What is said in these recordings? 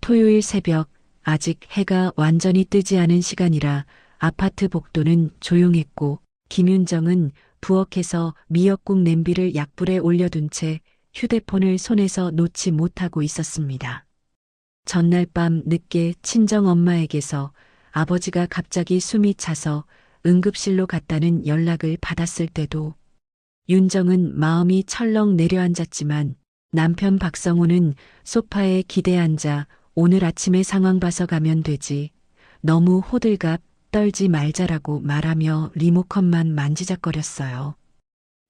토요일 새벽, 아직 해가 완전히 뜨지 않은 시간이라 아파트 복도는 조용했고 김윤정은 부엌에서 미역국 냄비를 약불에 올려둔 채 휴대폰을 손에서 놓지 못하고 있었습니다. 전날 밤 늦게 친정 엄마에게서 아버지가 갑자기 숨이 차서 응급실로 갔다는 연락을 받았을 때도 윤정은 마음이 철렁 내려앉았지만 남편 박성호는 소파에 기대 앉아 오늘 아침에 상황 봐서 가면 되지. 너무 호들갑 떨지 말자라고 말하며 리모컨만 만지작거렸어요.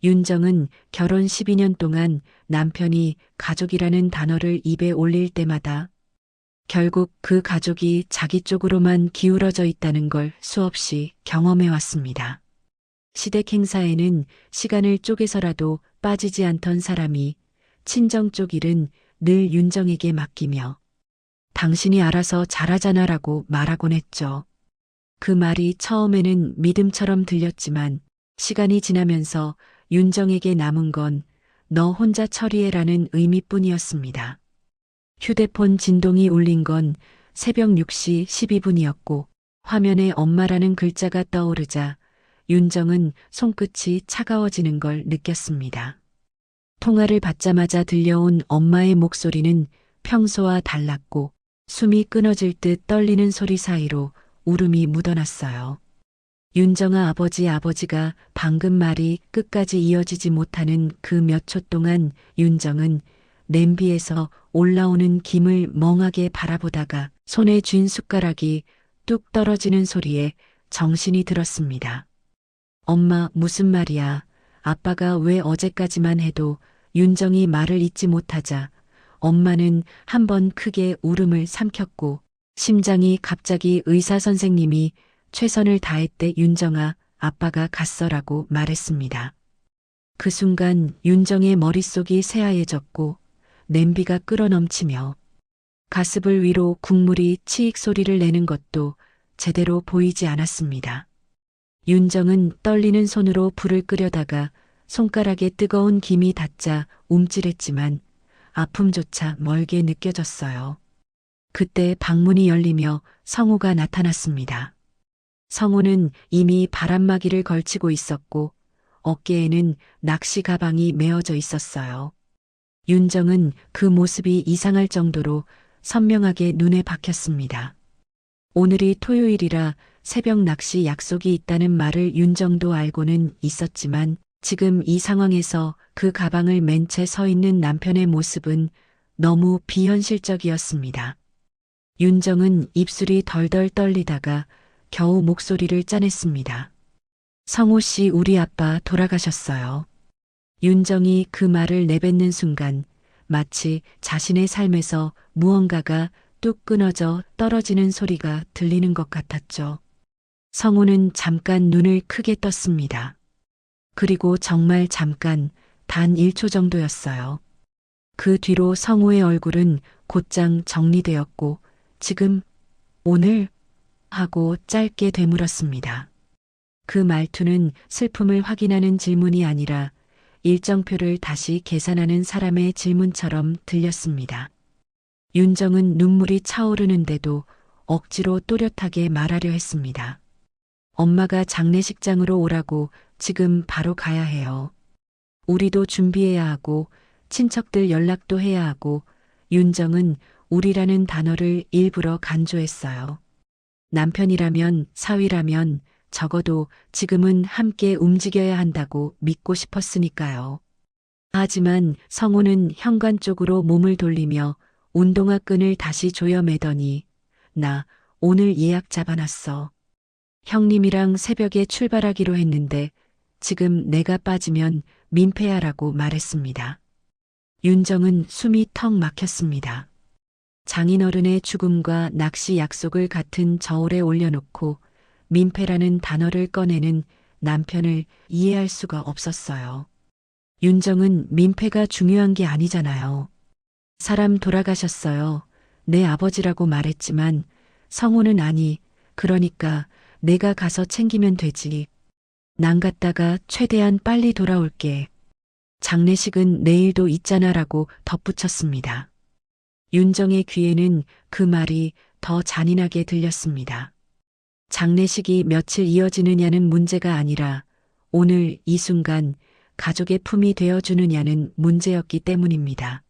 윤정은 결혼 12년 동안 남편이 가족이라는 단어를 입에 올릴 때마다 결국 그 가족이 자기 쪽으로만 기울어져 있다는 걸 수없이 경험해 왔습니다. 시댁 행사에는 시간을 쪼개서라도 빠지지 않던 사람이 친정 쪽 일은 늘 윤정에게 맡기며 당신이 알아서 잘하잖아라고 말하곤 했죠. 그 말이 처음에는 믿음처럼 들렸지만 시간이 지나면서 윤정에게 남은 건 너 혼자 처리해라는 의미뿐이었습니다. 휴대폰 진동이 울린 건 새벽 6시 12분이었고 화면에 엄마라는 글자가 떠오르자 윤정은 손끝이 차가워지는 걸 느꼈습니다. 통화를 받자마자 들려온 엄마의 목소리는 평소와 달랐고 숨이 끊어질 듯 떨리는 소리 사이로 울음이 묻어났어요. 윤정아 아버지가 방금 말이 끝까지 이어지지 못하는 그 몇 초 동안 윤정은 냄비에서 올라오는 김을 멍하게 바라보다가 손에 쥔 숟가락이 뚝 떨어지는 소리에 정신이 들었습니다. 엄마 무슨 말이야? 아빠가 왜 어제까지만 해도 윤정이 말을 잇지 못하자 엄마는 한번 크게 울음을 삼켰고 심장이 갑자기 의사 선생님이 최선을 다했대 윤정아 아빠가 갔어라고 말했습니다. 그 순간 윤정의 머릿속이 새하얘졌고 냄비가 끓어넘치며 가스불 위로 국물이 치익 소리를 내는 것도 제대로 보이지 않았습니다. 윤정은 떨리는 손으로 불을 끄려다가 손가락에 뜨거운 김이 닿자 움찔했지만 아픔조차 멀게 느껴졌어요. 그때 방문이 열리며 성우가 나타났습니다. 성우는 이미 바람막이를 걸치고 있었고 어깨에는 낚시 가방이 메어져 있었어요. 윤정은 그 모습이 이상할 정도로 선명하게 눈에 박혔습니다. 오늘이 토요일이라 새벽 낚시 약속이 있다는 말을 윤정도 알고는 있었지만 지금 이 상황에서 그 가방을 맨 채 서 있는 남편의 모습은 너무 비현실적이었습니다. 윤정은 입술이 덜덜 떨리다가 겨우 목소리를 짜냈습니다. 성호 씨 우리 아빠 돌아가셨어요. 윤정이 그 말을 내뱉는 순간 마치 자신의 삶에서 무언가가 뚝 끊어져 떨어지는 소리가 들리는 것 같았죠. 성호는 잠깐 눈을 크게 떴습니다. 그리고 정말 잠깐 단 1초 정도였어요. 그 뒤로 성호의 얼굴은 곧장 정리되었고 지금 오늘 하고 짧게 되물었습니다. 그 말투는 슬픔을 확인하는 질문이 아니라 일정표를 다시 계산하는 사람의 질문처럼 들렸습니다. 윤정은 눈물이 차오르는데도 억지로 또렷하게 말하려 했습니다. 엄마가 장례식장으로 오라고 지금 바로 가야 해요. 우리도 준비해야 하고 친척들 연락도 해야 하고 윤정은 우리라는 단어를 일부러 간조했어요. 남편이라면 사위라면 적어도 지금은 함께 움직여야 한다고 믿고 싶었으니까요. 하지만 성호는 현관 쪽으로 몸을 돌리며 운동화 끈을 다시 조여매더니 나 오늘 예약 잡아놨어. 형님이랑 새벽에 출발하기로 했는데 지금 내가 빠지면 민폐야라고 말했습니다. 윤정은 숨이 턱 막혔습니다. 장인어른의 죽음과 낚시 약속을 같은 저울에 올려놓고 민폐라는 단어를 꺼내는 남편을 이해할 수가 없었어요. 윤정은 민폐가 중요한 게 아니잖아요. 사람 돌아가셨어요. 내 아버지라고 말했지만 성호는 아니, 그러니까 내가 가서 챙기면 되지. 난 갔다가 최대한 빨리 돌아올게. 장례식은 내일도 있잖아라고 덧붙였습니다. 윤정의 귀에는 그 말이 더 잔인하게 들렸습니다. 장례식이 며칠 이어지느냐는 문제가 아니라 오늘 이 순간 가족의 품이 되어주느냐는 문제였기 때문입니다.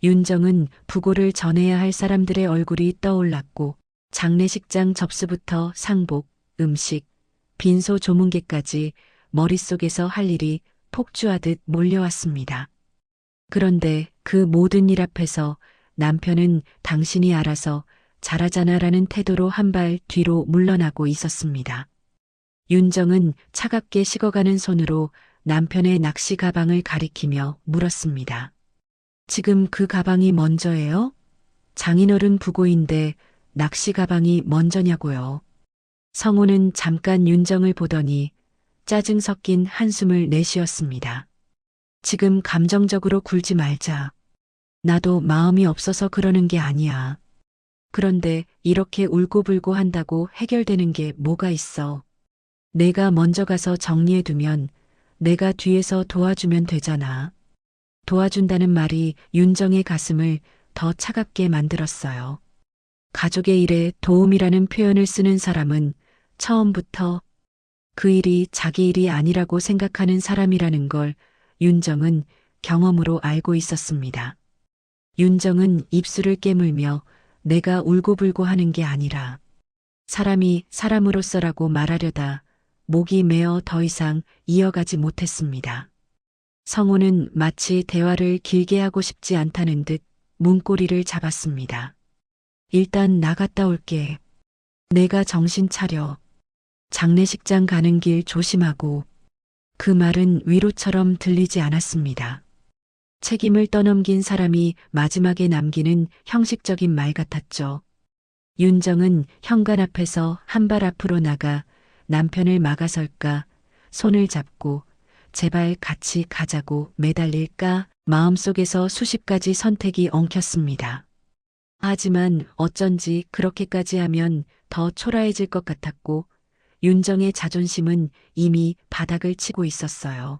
윤정은 부고를 전해야 할 사람들의 얼굴이 떠올랐고 장례식장 접수부터 상복, 음식, 빈소 조문객까지 머릿속에서 할 일이 폭주하듯 몰려왔습니다. 그런데 그 모든 일 앞에서 남편은 당신이 알아서 잘하잖아라는 태도로 한 발 뒤로 물러나고 있었습니다. 윤정은 차갑게 식어가는 손으로 남편의 낚시 가방을 가리키며 물었습니다. 지금 그 가방이 먼저예요? 장인어른 부고인데 낚시 가방이 먼저냐고요. 성우는 잠깐 윤정을 보더니 짜증 섞인 한숨을 내쉬었습니다. 지금 감정적으로 굴지 말자. 나도 마음이 없어서 그러는 게 아니야. 그런데 이렇게 울고불고 한다고 해결되는 게 뭐가 있어. 내가 먼저 가서 정리해두면 내가 뒤에서 도와주면 되잖아. 도와준다는 말이 윤정의 가슴을 더 차갑게 만들었어요. 가족의 일에 도움이라는 표현을 쓰는 사람은 처음부터 그 일이 자기 일이 아니라고 생각하는 사람이라는 걸 윤정은 경험으로 알고 있었습니다. 윤정은 입술을 깨물며 내가 울고불고 하는 게 아니라 사람이 사람으로서라고 말하려다 목이 메어 더 이상 이어가지 못했습니다. 성우는 마치 대화를 길게 하고 싶지 않다는 듯 문고리를 잡았습니다. 일단 나갔다 올게. 내가 정신 차려. 장례식장 가는 길 조심하고. 그 말은 위로처럼 들리지 않았습니다. 책임을 떠넘긴 사람이 마지막에 남기는 형식적인 말 같았죠. 윤정은 현관 앞에서 한 발 앞으로 나가 남편을 막아설까, 손을 잡고 제발 같이 가자고 매달릴까 마음속에서 수십 가지 선택이 엉켰습니다. 하지만 어쩐지 그렇게까지 하면 더 초라해질 것 같았고 윤정의 자존심은 이미 바닥을 치고 있었어요.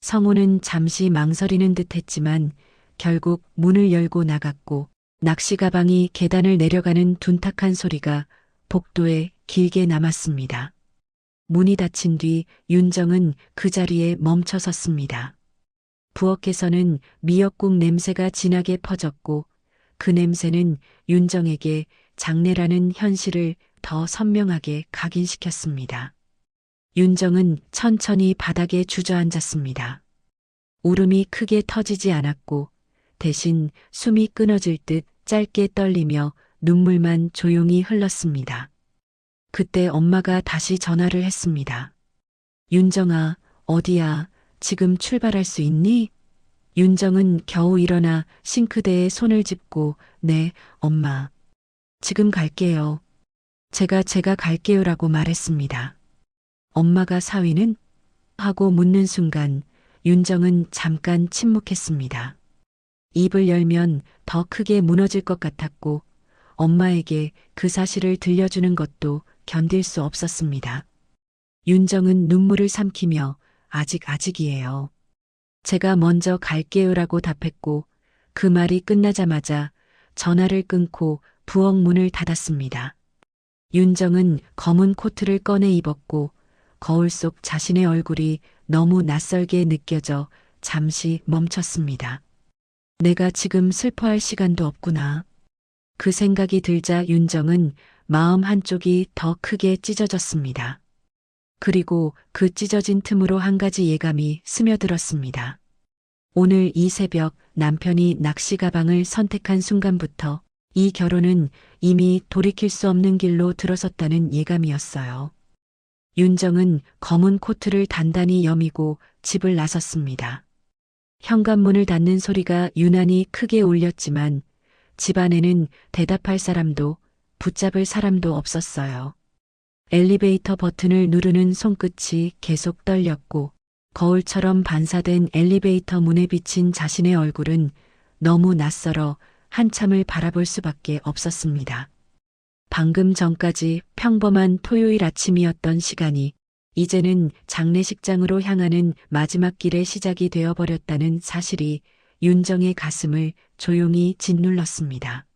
성우는 잠시 망설이는 듯 했지만 결국 문을 열고 나갔고 낚시 가방이 계단을 내려가는 둔탁한 소리가 복도에 길게 남았습니다. 문이 닫힌 뒤 윤정은 그 자리에 멈춰 섰습니다. 부엌에서는 미역국 냄새가 진하게 퍼졌고 그 냄새는 윤정에게 장례라는 현실을 더 선명하게 각인시켰습니다. 윤정은 천천히 바닥에 주저앉았습니다. 울음이 크게 터지지 않았고 대신 숨이 끊어질 듯 짧게 떨리며 눈물만 조용히 흘렀습니다. 그때 엄마가 다시 전화를 했습니다. 윤정아, 어디야? 지금 출발할 수 있니? 윤정은 겨우 일어나 싱크대에 손을 짚고 네, 엄마. 지금 갈게요. 제가 갈게요라고 말했습니다. 엄마가 사위는? 하고 묻는 순간 윤정은 잠깐 침묵했습니다. 입을 열면 더 크게 무너질 것 같았고 엄마에게 그 사실을 들려주는 것도 견딜 수 없었습니다. 윤정은 눈물을 삼키며 아직이에요. 제가 먼저 갈게요라고 답했고 그 말이 끝나자마자 전화를 끊고 부엌 문을 닫았습니다. 윤정은 검은 코트를 꺼내 입었고 거울 속 자신의 얼굴이 너무 낯설게 느껴져 잠시 멈췄습니다. 내가 지금 슬퍼할 시간도 없구나. 그 생각이 들자 윤정은 마음 한쪽이 더 크게 찢어졌습니다. 그리고 그 찢어진 틈으로 한 가지 예감이 스며들었습니다. 오늘 이 새벽 남편이 낚시 가방을 선택한 순간부터 이 결혼은 이미 돌이킬 수 없는 길로 들어섰다는 예감이었어요. 윤정은 검은 코트를 단단히 여미고 집을 나섰습니다. 현관문을 닫는 소리가 유난히 크게 울렸지만 집 안에는 대답할 사람도 붙잡을 사람도 없었어요. 엘리베이터 버튼을 누르는 손끝이 계속 떨렸고 거울처럼 반사된 엘리베이터 문에 비친 자신의 얼굴은 너무 낯설어 한참을 바라볼 수밖에 없었습니다. 방금 전까지 평범한 토요일 아침이었던 시간이 이제는 장례식장으로 향하는 마지막 길의 시작이 되어버렸다는 사실이 윤정의 가슴을 조용히 짓눌렀습니다.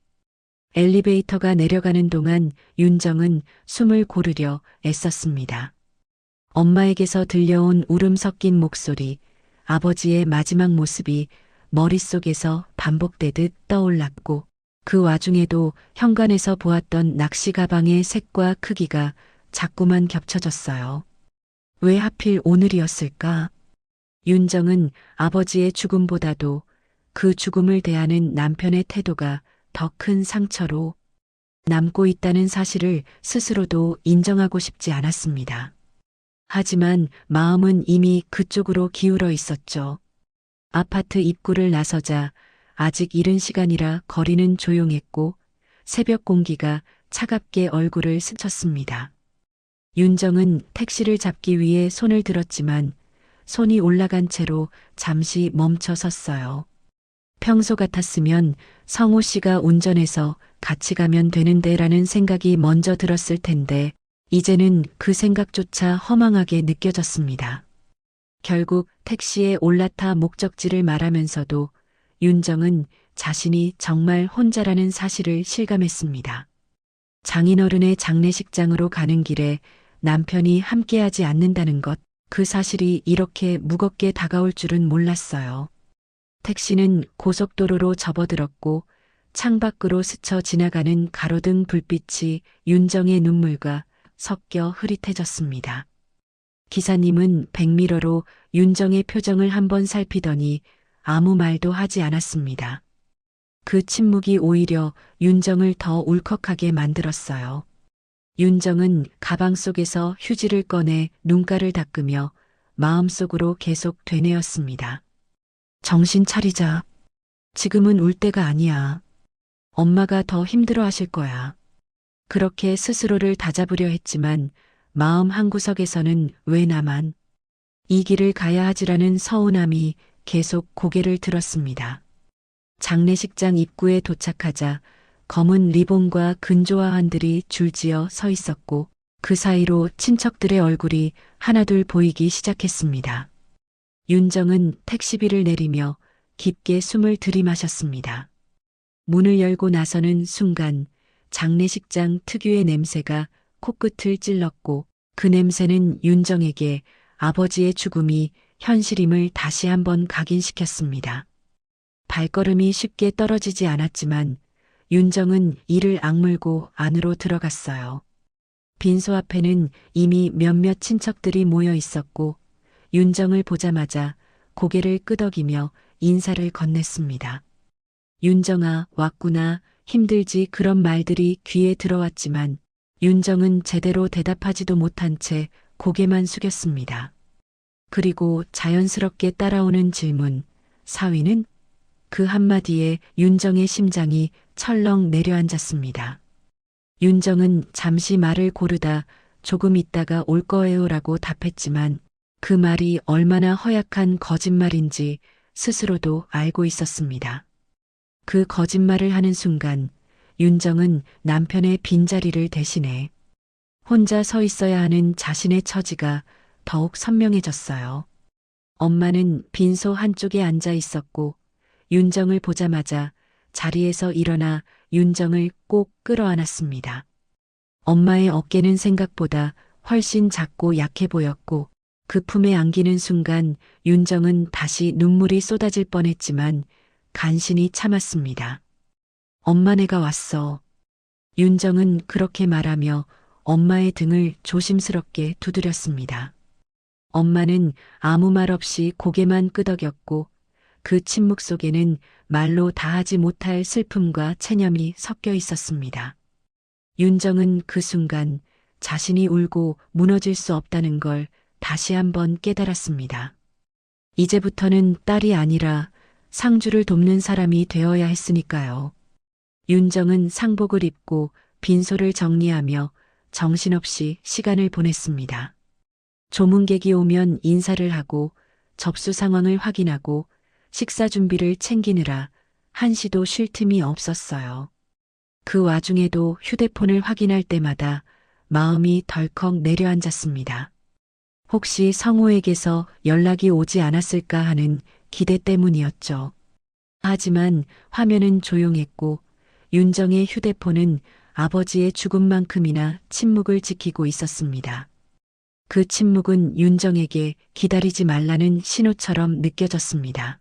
엘리베이터가 내려가는 동안 윤정은 숨을 고르려 애썼습니다. 엄마에게서 들려온 울음 섞인 목소리, 아버지의 마지막 모습이 머릿속에서 반복되듯 떠올랐고 그 와중에도 현관에서 보았던 낚시 가방의 색과 크기가 자꾸만 겹쳐졌어요. 왜 하필 오늘이었을까? 윤정은 아버지의 죽음보다도 그 죽음을 대하는 남편의 태도가 더 큰 상처로 남고 있다는 사실을 스스로도 인정하고 싶지 않았습니다. 하지만 마음은 이미 그쪽으로 기울어 있었죠. 아파트 입구를 나서자 아직 이른 시간이라 거리는 조용했고 새벽 공기가 차갑게 얼굴을 스쳤습니다. 윤정은 택시를 잡기 위해 손을 들었지만 손이 올라간 채로 잠시 멈춰 섰어요. 평소 같았으면 성호 씨가 운전해서 같이 가면 되는데라는 생각이 먼저 들었을 텐데 이제는 그 생각조차 허망하게 느껴졌습니다. 결국 택시에 올라타 목적지를 말하면서도 윤정은 자신이 정말 혼자라는 사실을 실감했습니다. 장인어른의 장례식장으로 가는 길에 남편이 함께하지 않는다는 것, 그 사실이 이렇게 무겁게 다가올 줄은 몰랐어요. 택시는 고속도로로 접어들었고 창밖으로 스쳐 지나가는 가로등 불빛이 윤정의 눈물과 섞여 흐릿해졌습니다. 기사님은 백미러로 윤정의 표정을 한번 살피더니 아무 말도 하지 않았습니다. 그 침묵이 오히려 윤정을 더 울컥하게 만들었어요. 윤정은 가방 속에서 휴지를 꺼내 눈가를 닦으며 마음속으로 계속 되뇌었습니다. 정신 차리자. 지금은 울 때가 아니야. 엄마가 더 힘들어 하실 거야. 그렇게 스스로를 다잡으려 했지만 마음 한구석에서는 왜 나만 이 길을 가야 하지라는 서운함이 계속 고개를 들었습니다. 장례식장 입구에 도착하자 검은 리본과 근조화환들이 줄지어 서 있었고 그 사이로 친척들의 얼굴이 하나둘 보이기 시작했습니다. 윤정은 택시비를 내리며 깊게 숨을 들이마셨습니다. 문을 열고 나서는 순간 장례식장 특유의 냄새가 코끝을 찔렀고 그 냄새는 윤정에게 아버지의 죽음이 현실임을 다시 한번 각인시켰습니다. 발걸음이 쉽게 떨어지지 않았지만 윤정은 이를 악물고 안으로 들어갔어요. 빈소 앞에는 이미 몇몇 친척들이 모여 있었고 윤정을 보자마자 고개를 끄덕이며 인사를 건넸습니다. 윤정아, 왔구나. 힘들지 그런 말들이 귀에 들어왔지만 윤정은 제대로 대답하지도 못한 채 고개만 숙였습니다. 그리고 자연스럽게 따라오는 질문, 사위는? 그 한마디에 윤정의 심장이 철렁 내려앉았습니다. 윤정은 잠시 말을 고르다 조금 있다가 올 거예요라고 답했지만 그 말이 얼마나 허약한 거짓말인지 스스로도 알고 있었습니다. 그 거짓말을 하는 순간 윤정은 남편의 빈자리를 대신해 혼자 서 있어야 하는 자신의 처지가 더욱 선명해졌어요. 엄마는 빈소 한쪽에 앉아 있었고 윤정을 보자마자 자리에서 일어나 윤정을 꼭 끌어안았습니다. 엄마의 어깨는 생각보다 훨씬 작고 약해 보였고 그 품에 안기는 순간 윤정은 다시 눈물이 쏟아질 뻔했지만 간신히 참았습니다. 엄마 내가 왔어. 윤정은 그렇게 말하며 엄마의 등을 조심스럽게 두드렸습니다. 엄마는 아무 말 없이 고개만 끄덕였고 그 침묵 속에는 말로 다하지 못할 슬픔과 체념이 섞여 있었습니다. 윤정은 그 순간 자신이 울고 무너질 수 없다는 걸 다시 한번 깨달았습니다. 이제부터는 딸이 아니라 상주를 돕는 사람이 되어야 했으니까요. 윤정은 상복을 입고 빈소를 정리하며 정신없이 시간을 보냈습니다. 조문객이 오면 인사를 하고 접수 상황을 확인하고 식사 준비를 챙기느라 한시도 쉴 틈이 없었어요. 그 와중에도 휴대폰을 확인할 때마다 마음이 덜컥 내려앉았습니다. 혹시 성호에게서 연락이 오지 않았을까 하는 기대 때문이었죠. 하지만 화면은 조용했고 윤정의 휴대폰은 아버지의 죽음만큼이나 침묵을 지키고 있었습니다. 그 침묵은 윤정에게 기다리지 말라는 신호처럼 느껴졌습니다.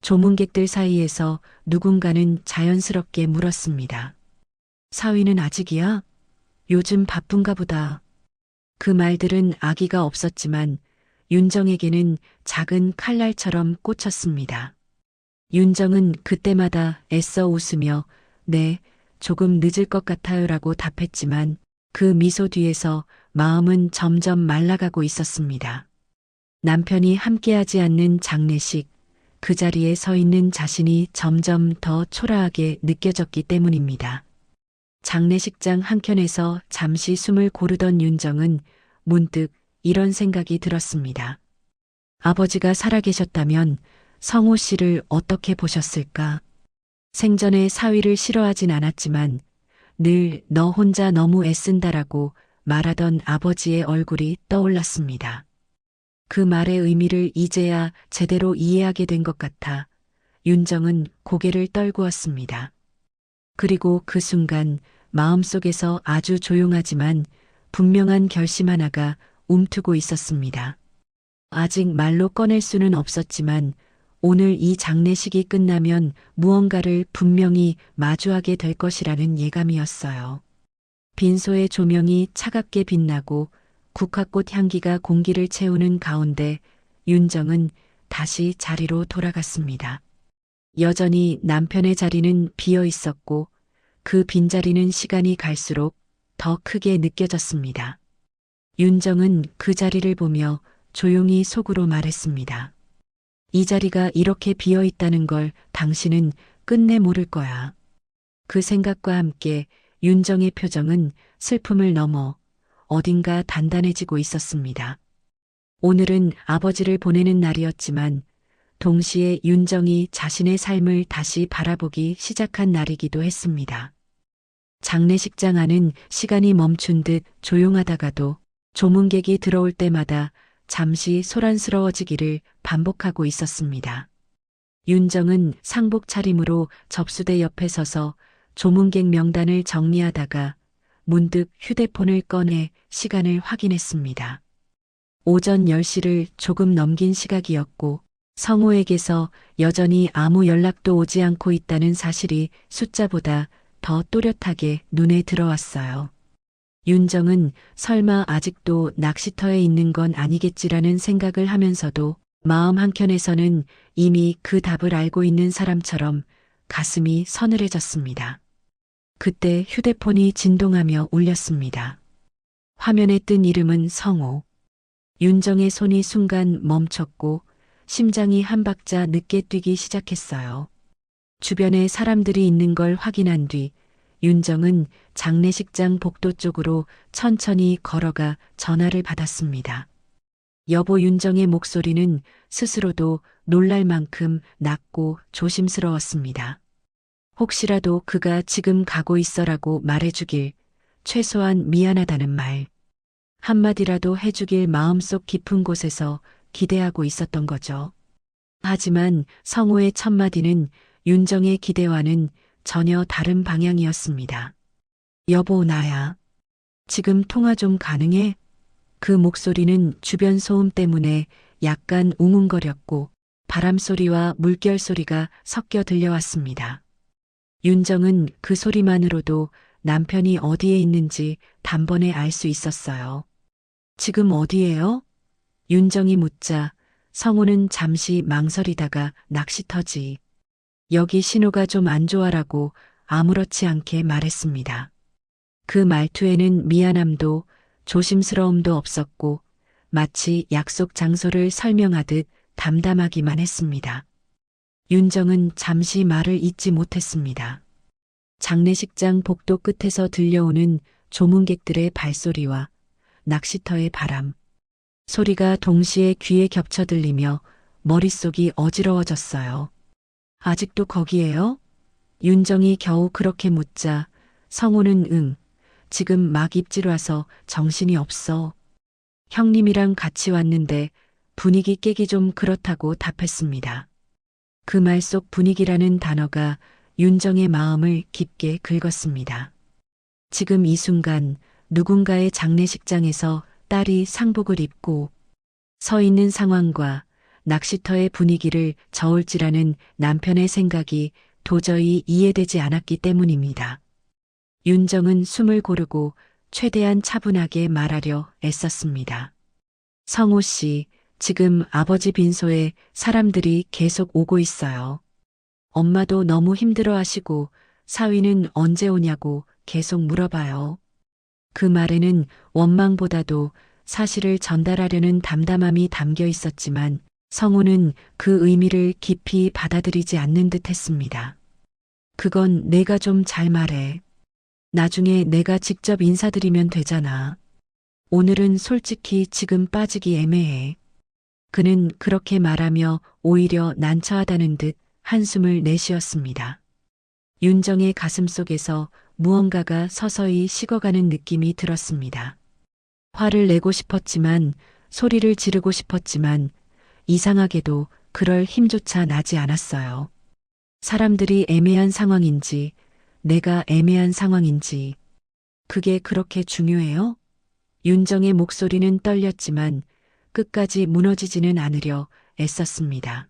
조문객들 사이에서 누군가는 자연스럽게 물었습니다. 사위는 아직이야? 요즘 바쁜가 보다. 그 말들은 아기가 없었지만 윤정에게는 작은 칼날처럼 꽂혔습니다. 윤정은 그때마다 애써 웃으며 네, 조금 늦을 것 같아요라고 답했지만 그 미소 뒤에서 마음은 점점 말라가고 있었습니다. 남편이 함께하지 않는 장례식, 그 자리에 서 있는 자신이 점점 더 초라하게 느껴졌기 때문입니다. 장례식장 한켠에서 잠시 숨을 고르던 윤정은 문득 이런 생각이 들었습니다. 아버지가 살아계셨다면 성호 씨를 어떻게 보셨을까? 생전에 사위를 싫어하진 않았지만 늘 너 혼자 너무 애쓴다라고 말하던 아버지의 얼굴이 떠올랐습니다. 그 말의 의미를 이제야 제대로 이해하게 된 것 같아 윤정은 고개를 떨구었습니다. 그리고 그 순간 마음속에서 아주 조용하지만 분명한 결심 하나가 움트고 있었습니다. 아직 말로 꺼낼 수는 없었지만 오늘 이 장례식이 끝나면 무언가를 분명히 마주하게 될 것이라는 예감이었어요. 빈소의 조명이 차갑게 빛나고 국화꽃 향기가 공기를 채우는 가운데 윤정은 다시 자리로 돌아갔습니다. 여전히 남편의 자리는 비어 있었고 그 빈자리는 시간이 갈수록 더 크게 느껴졌습니다. 윤정은 그 자리를 보며 조용히 속으로 말했습니다. 이 자리가 이렇게 비어 있다는 걸 당신은 끝내 모를 거야. 그 생각과 함께 윤정의 표정은 슬픔을 넘어 어딘가 단단해지고 있었습니다. 오늘은 아버지를 보내는 날이었지만 동시에 윤정이 자신의 삶을 다시 바라보기 시작한 날이기도 했습니다. 장례식장 안은 시간이 멈춘 듯 조용하다가도 조문객이 들어올 때마다 잠시 소란스러워지기를 반복하고 있었습니다. 윤정은 상복 차림으로 접수대 옆에 서서 조문객 명단을 정리하다가 문득 휴대폰을 꺼내 시간을 확인했습니다. 오전 10시를 조금 넘긴 시각이었고 성호에게서 여전히 아무 연락도 오지 않고 있다는 사실이 숫자보다 더 또렷하게 눈에 들어왔어요. 윤정은 설마 아직도 낚시터에 있는 건 아니겠지라는 생각을 하면서도 마음 한켠에서는 이미 그 답을 알고 있는 사람처럼 가슴이 서늘해졌습니다. 그때 휴대폰이 진동하며 울렸습니다. 화면에 뜬 이름은 성호. 윤정의 손이 순간 멈췄고 심장이 한 박자 늦게 뛰기 시작했어요. 주변에 사람들이 있는 걸 확인한 뒤 윤정은 장례식장 복도 쪽으로 천천히 걸어가 전화를 받았습니다. 여보 윤정의 목소리는 스스로도 놀랄 만큼 낮고 조심스러웠습니다. 혹시라도 그가 지금 가고 있어라고 말해주길, 최소한 미안하다는 말. 한마디라도 해주길 마음속 깊은 곳에서 기대하고 있었던 거죠. 하지만 성호의 첫마디는 윤정의 기대와는 전혀 다른 방향이었습니다. 여보 나야. 지금 통화 좀 가능해? 그 목소리는 주변 소음 때문에 약간 웅웅거렸고 바람 소리와 물결 소리가 섞여 들려왔습니다. 윤정은 그 소리만으로도 남편이 어디에 있는지 단번에 알 수 있었어요. 지금 어디예요? 윤정이 묻자 성호는 잠시 망설이다가 낚시터지. 여기 신호가 좀 안 좋아라고 아무렇지 않게 말했습니다. 그 말투에는 미안함도 조심스러움도 없었고 마치 약속 장소를 설명하듯 담담하기만 했습니다. 윤정은 잠시 말을 잇지 못했습니다. 장례식장 복도 끝에서 들려오는 조문객들의 발소리와 낚시터의 바람, 소리가 동시에 귀에 겹쳐 들리며 머릿속이 어지러워졌어요. 아직도 거기에요? 윤정이 겨우 그렇게 묻자 성호는 응, 지금 막 입질 와서 정신이 없어. 형님이랑 같이 왔는데 분위기 깨기 좀 그렇다고 답했습니다. 그 말 속 분위기라는 단어가 윤정의 마음을 깊게 긁었습니다. 지금 이 순간 누군가의 장례식장에서 딸이 상복을 입고 서 있는 상황과 낚시터의 분위기를 저울질하는 남편의 생각이 도저히 이해되지 않았기 때문입니다. 윤정은 숨을 고르고 최대한 차분하게 말하려 애썼습니다. 성호 씨, 지금 아버지 빈소에 사람들이 계속 오고 있어요. 엄마도 너무 힘들어 하시고 사위는 언제 오냐고 계속 물어봐요. 그 말에는 원망보다도 사실을 전달하려는 담담함이 담겨 있었지만 성호는 그 의미를 깊이 받아들이지 않는 듯 했습니다. 그건 내가 좀 잘 말해. 나중에 내가 직접 인사드리면 되잖아. 오늘은 솔직히 지금 빠지기 애매해. 그는 그렇게 말하며 오히려 난처하다는 듯 한숨을 내쉬었습니다. 윤정의 가슴속에서 무언가가 서서히 식어가는 느낌이 들었습니다. 화를 내고 싶었지만, 소리를 지르고 싶었지만 이상하게도 그럴 힘조차 나지 않았어요. 사람들이 애매한 상황인지, 내가 애매한 상황인지, 그게 그렇게 중요해요? 윤정의 목소리는 떨렸지만 끝까지 무너지지는 않으려 애썼습니다.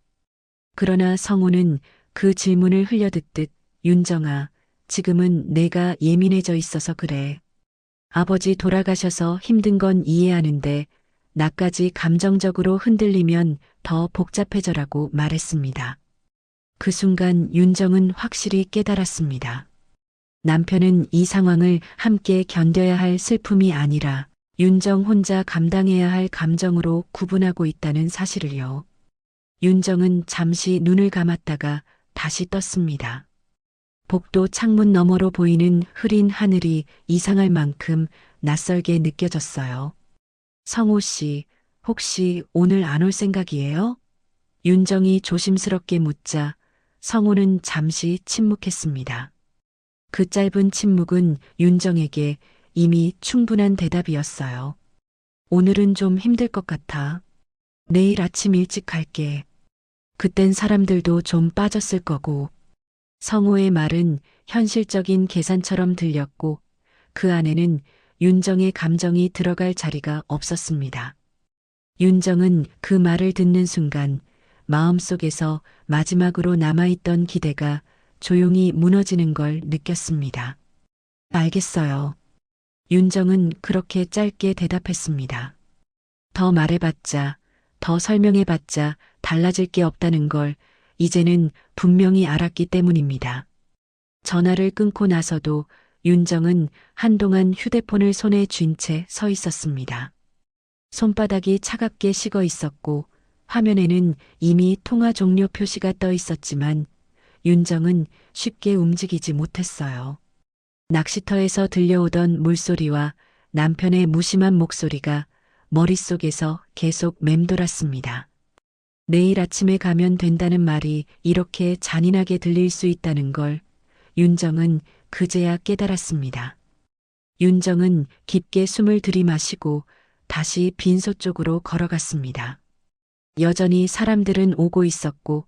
그러나 성우는 그 질문을 흘려듣듯 윤정아, 지금은 내가 예민해져 있어서 그래. 아버지 돌아가셔서 힘든 건 이해하는데 나까지 감정적으로 흔들리면 더 복잡해져라고 말했습니다. 그 순간 윤정은 확실히 깨달았습니다. 남편은 이 상황을 함께 견뎌야 할 슬픔이 아니라 윤정 혼자 감당해야 할 감정으로 구분하고 있다는 사실을요. 윤정은 잠시 눈을 감았다가 다시 떴습니다. 복도 창문 너머로 보이는 흐린 하늘이 이상할 만큼 낯설게 느껴졌어요. 성호 씨, 혹시 오늘 안 올 생각이에요? 윤정이 조심스럽게 묻자 성호는 잠시 침묵했습니다. 그 짧은 침묵은 윤정에게 이미 충분한 대답이었어요. 오늘은 좀 힘들 것 같아. 내일 아침 일찍 갈게. 그땐 사람들도 좀 빠졌을 거고. 성호의 말은 현실적인 계산처럼 들렸고 그 안에는 윤정의 감정이 들어갈 자리가 없었습니다. 윤정은 그 말을 듣는 순간 마음속에서 마지막으로 남아있던 기대가 조용히 무너지는 걸 느꼈습니다. 알겠어요. 윤정은 그렇게 짧게 대답했습니다. 더 말해봤자, 더 설명해봤자 달라질 게 없다는 걸 이제는 분명히 알았기 때문입니다. 전화를 끊고 나서도 윤정은 한동안 휴대폰을 손에 쥔 채 서 있었습니다. 손바닥이 차갑게 식어 있었고 화면에는 이미 통화 종료 표시가 떠 있었지만 윤정은 쉽게 움직이지 못했어요. 낚시터에서 들려오던 물소리와 남편의 무심한 목소리가 머릿속에서 계속 맴돌았습니다. 내일 아침에 가면 된다는 말이 이렇게 잔인하게 들릴 수 있다는 걸 윤정은 그제야 깨달았습니다. 윤정은 깊게 숨을 들이마시고 다시 빈소 쪽으로 걸어갔습니다. 여전히 사람들은 오고 있었고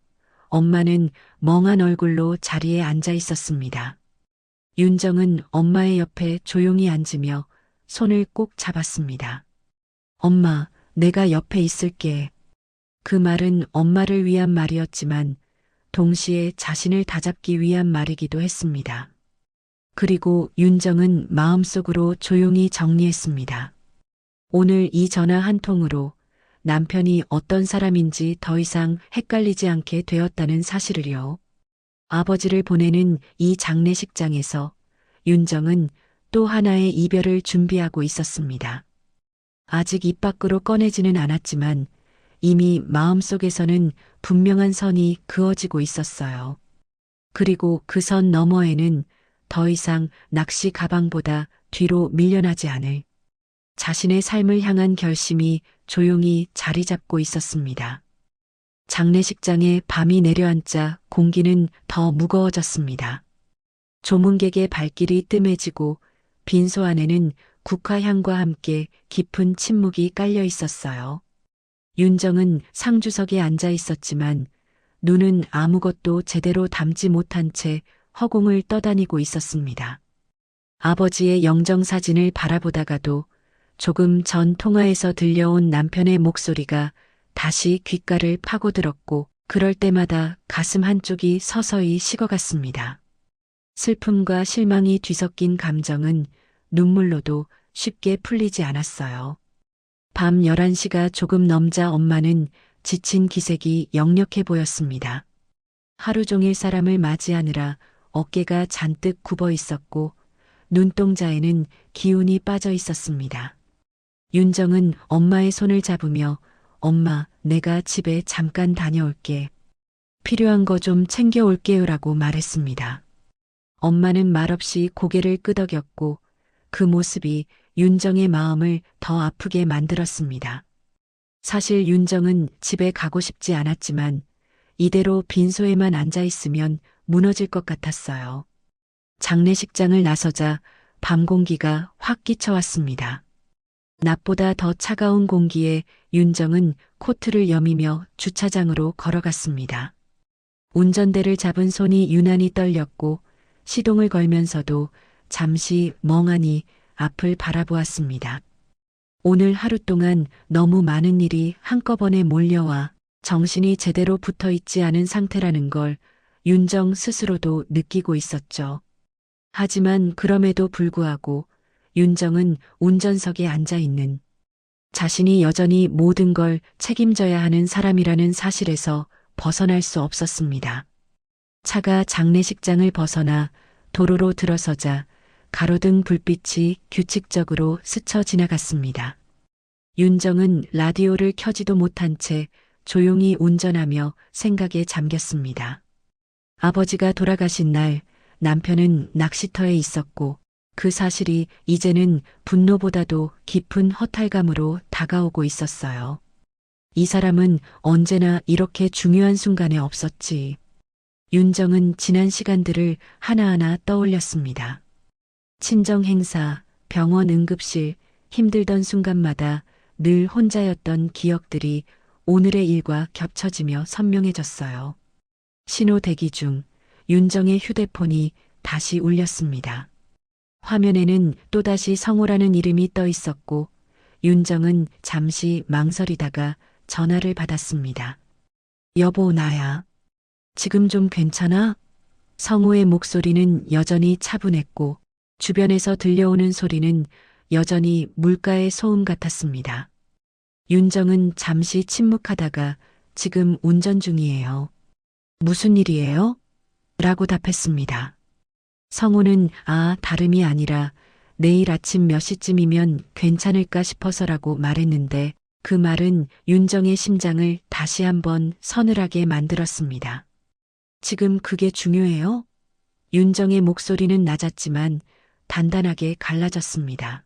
엄마는 멍한 얼굴로 자리에 앉아 있었습니다. 윤정은 엄마의 옆에 조용히 앉으며 손을 꼭 잡았습니다. 엄마, 내가 옆에 있을게. 그 말은 엄마를 위한 말이었지만 동시에 자신을 다잡기 위한 말이기도 했습니다. 그리고 윤정은 마음속으로 조용히 정리했습니다. 오늘 이 전화 한 통으로 남편이 어떤 사람인지 더 이상 헷갈리지 않게 되었다는 사실을요. 아버지를 보내는 이 장례식장에서 윤정은 또 하나의 이별을 준비하고 있었습니다. 아직 입 밖으로 꺼내지는 않았지만 이미 마음속에서는 분명한 선이 그어지고 있었어요. 그리고 그 선 너머에는 더 이상 낚시 가방보다 뒤로 밀려나지 않을 자신의 삶을 향한 결심이 조용히 자리 잡고 있었습니다. 장례식장에 밤이 내려앉자 공기는 더 무거워졌습니다. 조문객의 발길이 뜸해지고 빈소 안에는 국화향과 함께 깊은 침묵이 깔려 있었어요. 윤정은 상주석에 앉아 있었지만 눈은 아무것도 제대로 담지 못한 채 허공을 떠다니고 있었습니다. 아버지의 영정사진을 바라보다가도 조금 전 통화에서 들려온 남편의 목소리가 다시 귓가를 파고들었고, 그럴 때마다 가슴 한쪽이 서서히 식어갔습니다. 슬픔과 실망이 뒤섞인 감정은 눈물로도 쉽게 풀리지 않았어요. 밤 11시가 조금 넘자 엄마는 지친 기색이 역력해 보였습니다. 하루 종일 사람을 맞이하느라 어깨가 잔뜩 굽어 있었고 눈동자에는 기운이 빠져 있었습니다. 윤정은 엄마의 손을 잡으며 엄마, 내가 집에 잠깐 다녀올게. 필요한 거 좀 챙겨올게요라고 말했습니다. 엄마는 말없이 고개를 끄덕였고 그 모습이 윤정의 마음을 더 아프게 만들었습니다. 사실 윤정은 집에 가고 싶지 않았지만 이대로 빈소에만 앉아 있으면 무너질 것 같았어요. 장례식장을 나서자 밤 공기가 확 끼쳐왔습니다. 낮보다 더 차가운 공기에 윤정은 코트를 여미며 주차장으로 걸어갔습니다. 운전대를 잡은 손이 유난히 떨렸고 시동을 걸면서도 잠시 멍하니 앞을 바라보았습니다. 오늘 하루 동안 너무 많은 일이 한꺼번에 몰려와 정신이 제대로 붙어 있지 않은 상태라는 걸 윤정 스스로도 느끼고 있었죠. 하지만 그럼에도 불구하고 윤정은 운전석에 앉아 있는 자신이 여전히 모든 걸 책임져야 하는 사람이라는 사실에서 벗어날 수 없었습니다. 차가 장례식장을 벗어나 도로로 들어서자 가로등 불빛이 규칙적으로 스쳐 지나갔습니다. 윤정은 라디오를 켜지도 못한 채 조용히 운전하며 생각에 잠겼습니다. 아버지가 돌아가신 날 남편은 낚시터에 있었고 그 사실이 이제는 분노보다도 깊은 허탈감으로 다가오고 있었어요. 이 사람은 언제나 이렇게 중요한 순간에 없었지. 윤정은 지난 시간들을 하나하나 떠올렸습니다. 친정 행사, 병원 응급실, 힘들던 순간마다 늘 혼자였던 기억들이 오늘의 일과 겹쳐지며 선명해졌어요. 신호 대기 중 윤정의 휴대폰이 다시 울렸습니다. 화면에는 또다시 성호라는 이름이 떠 있었고 윤정은 잠시 망설이다가 전화를 받았습니다. 여보, 나야. 지금 좀 괜찮아? 성호의 목소리는 여전히 차분했고 주변에서 들려오는 소리는 여전히 물가의 소음 같았습니다. 윤정은 잠시 침묵하다가 지금 운전 중이에요. 무슨 일이에요? 라고 답했습니다. 성호는 다름이 아니라 내일 아침 몇 시쯤이면 괜찮을까 싶어서라고 말했는데 그 말은 윤정의 심장을 다시 한번 서늘하게 만들었습니다. 지금 그게 중요해요? 윤정의 목소리는 낮았지만 단단하게 갈라졌습니다.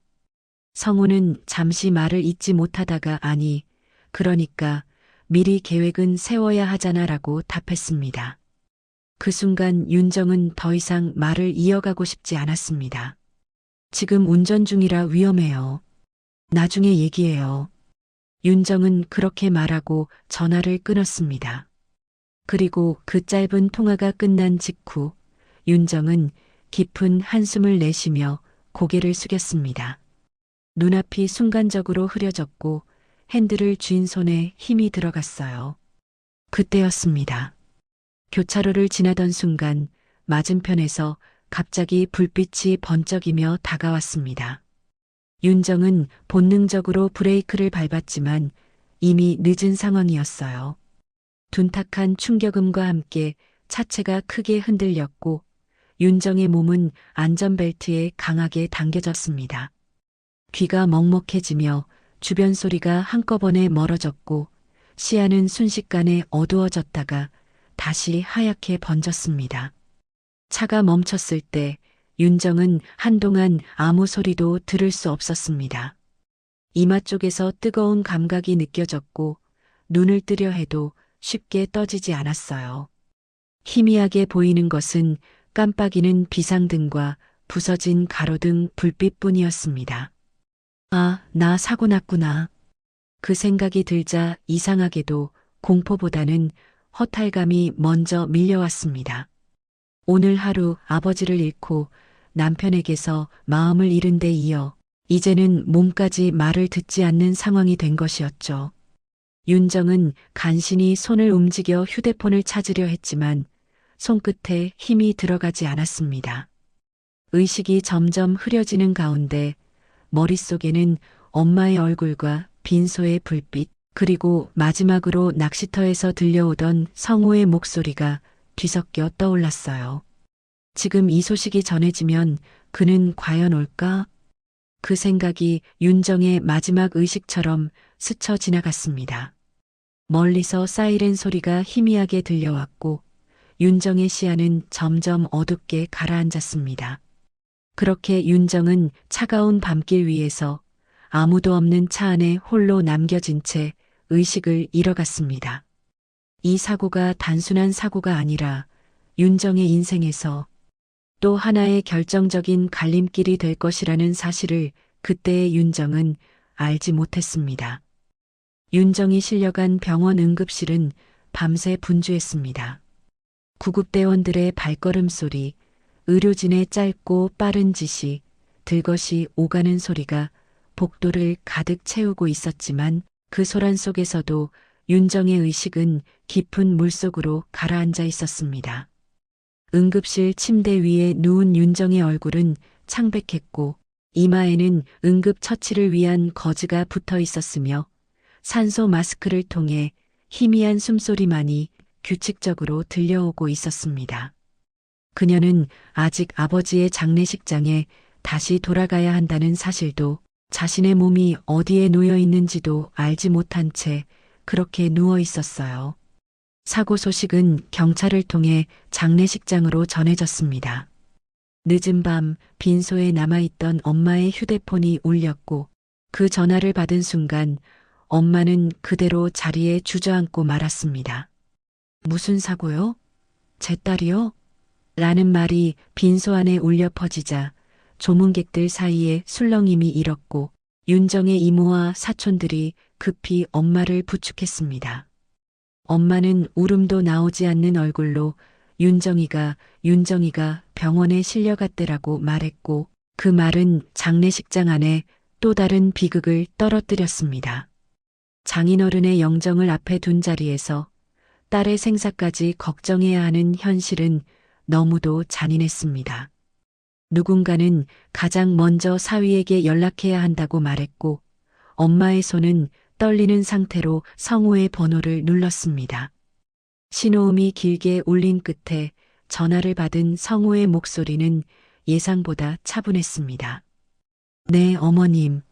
성호는 잠시 말을 잇지 못하다가 그러니까 미리 계획은 세워야 하잖아라고 답했습니다. 그 순간 윤정은 더 이상 말을 이어가고 싶지 않았습니다. 지금 운전 중이라 위험해요. 나중에 얘기해요. 윤정은 그렇게 말하고 전화를 끊었습니다. 그리고 그 짧은 통화가 끝난 직후 윤정은 깊은 한숨을 내쉬며 고개를 숙였습니다. 눈앞이 순간적으로 흐려졌고 핸들을 쥔 손에 힘이 들어갔어요. 그때였습니다. 교차로를 지나던 순간 맞은편에서 갑자기 불빛이 번쩍이며 다가왔습니다. 윤정은 본능적으로 브레이크를 밟았지만 이미 늦은 상황이었어요. 둔탁한 충격음과 함께 차체가 크게 흔들렸고 윤정의 몸은 안전벨트에 강하게 당겨졌습니다. 귀가 먹먹해지며 주변 소리가 한꺼번에 멀어졌고 시야는 순식간에 어두워졌다가 다시 하얗게 번졌습니다. 차가 멈췄을 때 윤정은 한동안 아무 소리도 들을 수 없었습니다. 이마 쪽에서 뜨거운 감각이 느껴졌고 눈을 뜨려 해도 쉽게 떠지지 않았어요. 희미하게 보이는 것은 깜빡이는 비상등과 부서진 가로등 불빛뿐이었습니다. 나 사고 났구나. 그 생각이 들자 이상하게도 공포보다는 허탈감이 먼저 밀려왔습니다. 오늘 하루 아버지를 잃고 남편에게서 마음을 잃은 데 이어 이제는 몸까지 말을 듣지 않는 상황이 된 것이었죠. 윤정은 간신히 손을 움직여 휴대폰을 찾으려 했지만 손끝에 힘이 들어가지 않았습니다. 의식이 점점 흐려지는 가운데 머릿속에는 엄마의 얼굴과 빈소의 불빛, 그리고 마지막으로 낚시터에서 들려오던 성우의 목소리가 뒤섞여 떠올랐어요. 지금 이 소식이 전해지면 그는 과연 올까? 그 생각이 윤정의 마지막 의식처럼 스쳐 지나갔습니다. 멀리서 사이렌 소리가 희미하게 들려왔고 윤정의 시야는 점점 어둡게 가라앉았습니다. 그렇게 윤정은 차가운 밤길 위에서 아무도 없는 차 안에 홀로 남겨진 채 의식을 잃어갔습니다. 이 사고가 단순한 사고가 아니라 윤정의 인생에서 또 하나의 결정적인 갈림길이 될 것이라는 사실을 그때의 윤정은 알지 못했습니다. 윤정이 실려간 병원 응급실은 밤새 분주했습니다. 구급대원들의 발걸음 소리, 의료진의 짧고 빠른 지시, 들것이 오가는 소리가 복도를 가득 채우고 있었지만 그 소란 속에서도 윤정의 의식은 깊은 물속으로 가라앉아 있었습니다. 응급실 침대 위에 누운 윤정의 얼굴은 창백했고 이마에는 응급 처치를 위한 거즈가 붙어 있었으며 산소 마스크를 통해 희미한 숨소리만이 규칙적으로 들려오고 있었습니다. 그녀는 아직 아버지의 장례식장에 다시 돌아가야 한다는 사실도 자신의 몸이 어디에 놓여 있는지도 알지 못한 채 그렇게 누워 있었어요. 사고 소식은 경찰을 통해 장례식장으로 전해졌습니다. 늦은 밤 빈소에 남아있던 엄마의 휴대폰이 울렸고 그 전화를 받은 순간 엄마는 그대로 자리에 주저앉고 말았습니다. 무슨 사고요? 제 딸이요? 라는 말이 빈소 안에 울려 퍼지자 조문객들 사이에 술렁임이 일었고 윤정의 이모와 사촌들이 급히 엄마를 부축했습니다. 엄마는 울음도 나오지 않는 얼굴로 윤정이가 병원에 실려갔대라고 말했고 그 말은 장례식장 안에 또 다른 비극을 떨어뜨렸습니다. 장인어른의 영정을 앞에 둔 자리에서 딸의 생사까지 걱정해야 하는 현실은 너무도 잔인했습니다. 누군가는 가장 먼저 사위에게 연락해야 한다고 말했고 엄마의 손은 떨리는 상태로 성우의 번호를 눌렀습니다. 신호음이 길게 울린 끝에 전화를 받은 성우의 목소리는 예상보다 차분했습니다. 네, 어머님.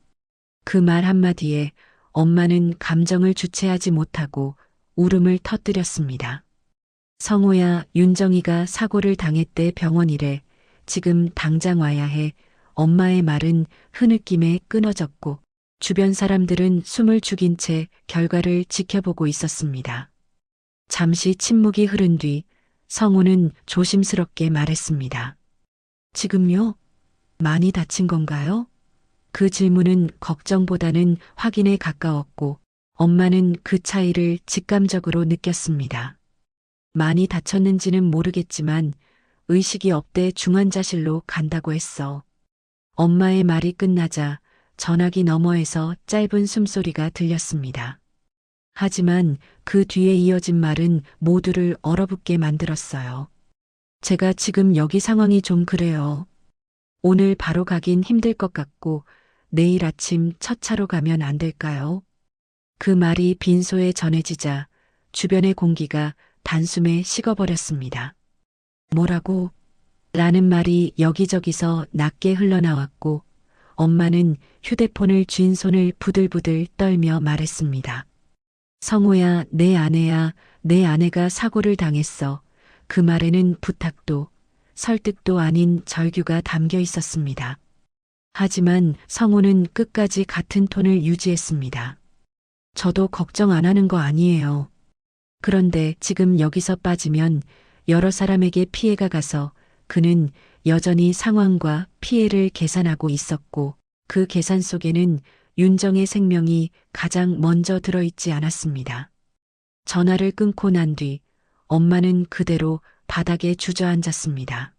그 말 한마디에 엄마는 감정을 주체하지 못하고 울음을 터뜨렸습니다. 성우야, 윤정이가 사고를 당했대 병원이래. 지금 당장 와야 해. 엄마의 말은 흐느낌에 끊어졌고 주변 사람들은 숨을 죽인 채 결과를 지켜보고 있었습니다. 잠시 침묵이 흐른 뒤 성우는 조심스럽게 말했습니다. 지금요? 많이 다친 건가요? 그 질문은 걱정보다는 확인에 가까웠고 엄마는 그 차이를 직감적으로 느꼈습니다. 많이 다쳤는지는 모르겠지만 의식이 없대 중환자실로 간다고 했어. 엄마의 말이 끝나자 전화기 너머에서 짧은 숨소리가 들렸습니다. 하지만 그 뒤에 이어진 말은 모두를 얼어붙게 만들었어요. 제가 지금 여기 상황이 좀 그래요. 오늘 바로 가긴 힘들 것 같고 내일 아침 첫 차로 가면 안 될까요? 그 말이 빈소에 전해지자 주변의 공기가 단숨에 식어버렸습니다. 뭐라고? 라는 말이 여기저기서 낮게 흘러나왔고 엄마는 휴대폰을 쥔 손을 부들부들 떨며 말했습니다. 성우야, 내 아내야, 내 아내가 사고를 당했어. 그 말에는 부탁도 설득도 아닌 절규가 담겨 있었습니다. 하지만 성우는 끝까지 같은 톤을 유지했습니다. 저도 걱정 안 하는 거 아니에요. 그런데 지금 여기서 빠지면 여러 사람에게 피해가 가서 그는 여전히 상황과 피해를 계산하고 있었고 그 계산 속에는 윤정의 생명이 가장 먼저 들어있지 않았습니다. 전화를 끊고 난 뒤 엄마는 그대로 바닥에 주저앉았습니다.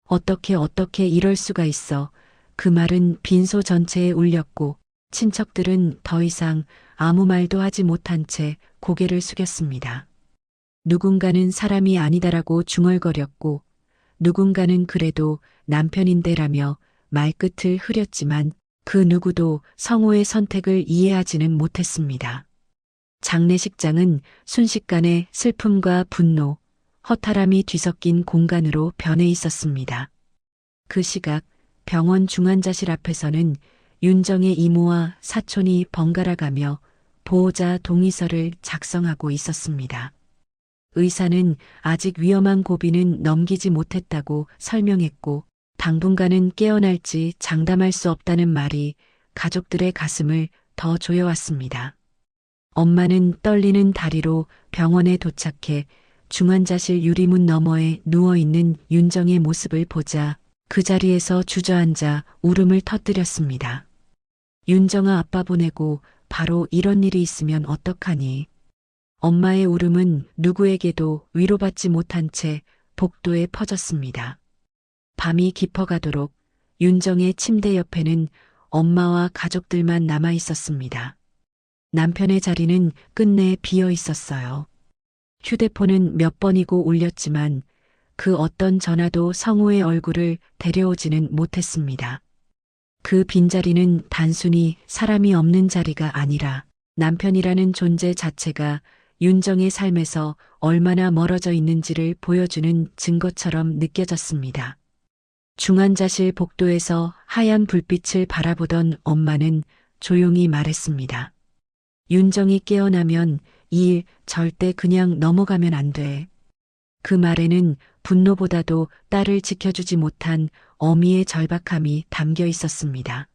어떻게 이럴 수가 있어. 그 말은 빈소 전체에 울렸고 친척들은 더 이상 아무 말도 하지 못한 채 고개를 숙였습니다. 누군가는 사람이 아니다라고 중얼거렸고 누군가는 그래도 남편인데라며 말끝을 흐렸지만 그 누구도 성호의 선택을 이해하지는 못했습니다. 장례식장은 순식간에 슬픔과 분노, 허탈함이 뒤섞인 공간으로 변해 있었습니다. 그 시각 병원 중환자실 앞에서는 윤정의 이모와 사촌이 번갈아가며 보호자 동의서를 작성하고 있었습니다. 의사는 아직 위험한 고비는 넘기지 못했다고 설명했고 당분간은 깨어날지 장담할 수 없다는 말이 가족들의 가슴을 더 조여왔습니다. 엄마는 떨리는 다리로 병원에 도착해 중환자실 유리문 너머에 누워있는 윤정의 모습을 보자 그 자리에서 주저앉아 울음을 터뜨렸습니다. 윤정아, 아빠 보내고 바로 이런 일이 있으면 어떡하니? 엄마의 울음은 누구에게도 위로받지 못한 채 복도에 퍼졌습니다. 밤이 깊어가도록 윤정의 침대 옆에는 엄마와 가족들만 남아 있었습니다. 남편의 자리는 끝내 비어 있었어요. 휴대폰은 몇 번이고 울렸지만 그 어떤 전화도 성우의 얼굴을 데려오지는 못했습니다. 그 빈자리는 단순히 사람이 없는 자리가 아니라 남편이라는 존재 자체가 윤정의 삶에서 얼마나 멀어져 있는지를 보여주는 증거처럼 느껴졌습니다. 중환자실 복도에서 하얀 불빛을 바라보던 엄마는 조용히 말했습니다. 윤정이 깨어나면 이 일 절대 그냥 넘어가면 안 돼. 그 말에는 분노보다도 딸을 지켜주지 못한 어미의 절박함이 담겨 있었습니다.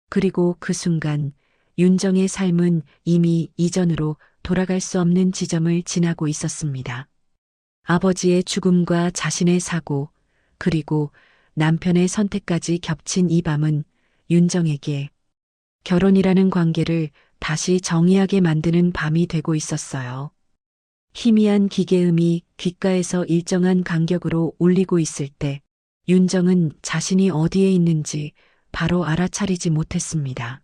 그리고 그 순간 윤정의 삶은 이미 이전으로 돌아갈 수 없는 지점을 지나고 있었습니다. 아버지의 죽음과 자신의 사고, 그리고 남편의 선택까지 겹친 이 밤은 윤정에게 결혼이라는 관계를 다시 정의하게 만드는 밤이 되고 있었어요. 희미한 기계음이 귓가에서 일정한 간격으로 울리고 있을 때 윤정은 자신이 어디에 있는지 바로 알아차리지 못했습니다.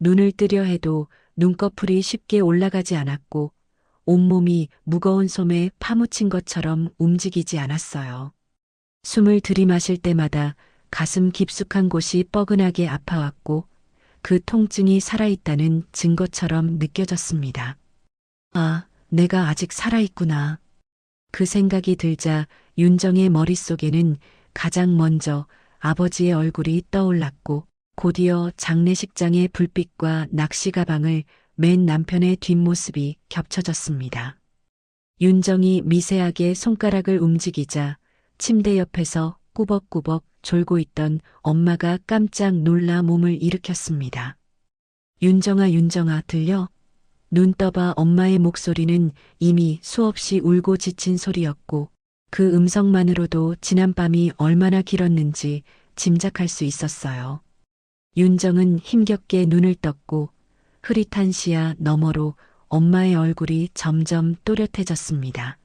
눈을 뜨려 해도 눈꺼풀이 쉽게 올라가지 않았고 온몸이 무거운 솜에 파묻힌 것처럼 움직이지 않았어요. 숨을 들이마실 때마다 가슴 깊숙한 곳이 뻐근하게 아파왔고 그 통증이 살아있다는 증거처럼 느껴졌습니다. 아, 내가 아직 살아있구나. 그 생각이 들자 윤정의 머릿속에는 가장 먼저 아버지의 얼굴이 떠올랐고 곧이어 장례식장의 불빛과 낚시 가방을 맨 남편의 뒷모습이 겹쳐졌습니다. 윤정이 미세하게 손가락을 움직이자 침대 옆에서 꾸벅꾸벅 졸고 있던 엄마가 깜짝 놀라 몸을 일으켰습니다. 윤정아, 들려? 눈 떠봐. 엄마의 목소리는 이미 수없이 울고 지친 소리였고 그 음성만으로도 지난밤이 얼마나 길었는지 짐작할 수 있었어요. 윤정은 힘겹게 눈을 떴고 흐릿한 시야 너머로 엄마의 얼굴이 점점 또렷해졌습니다.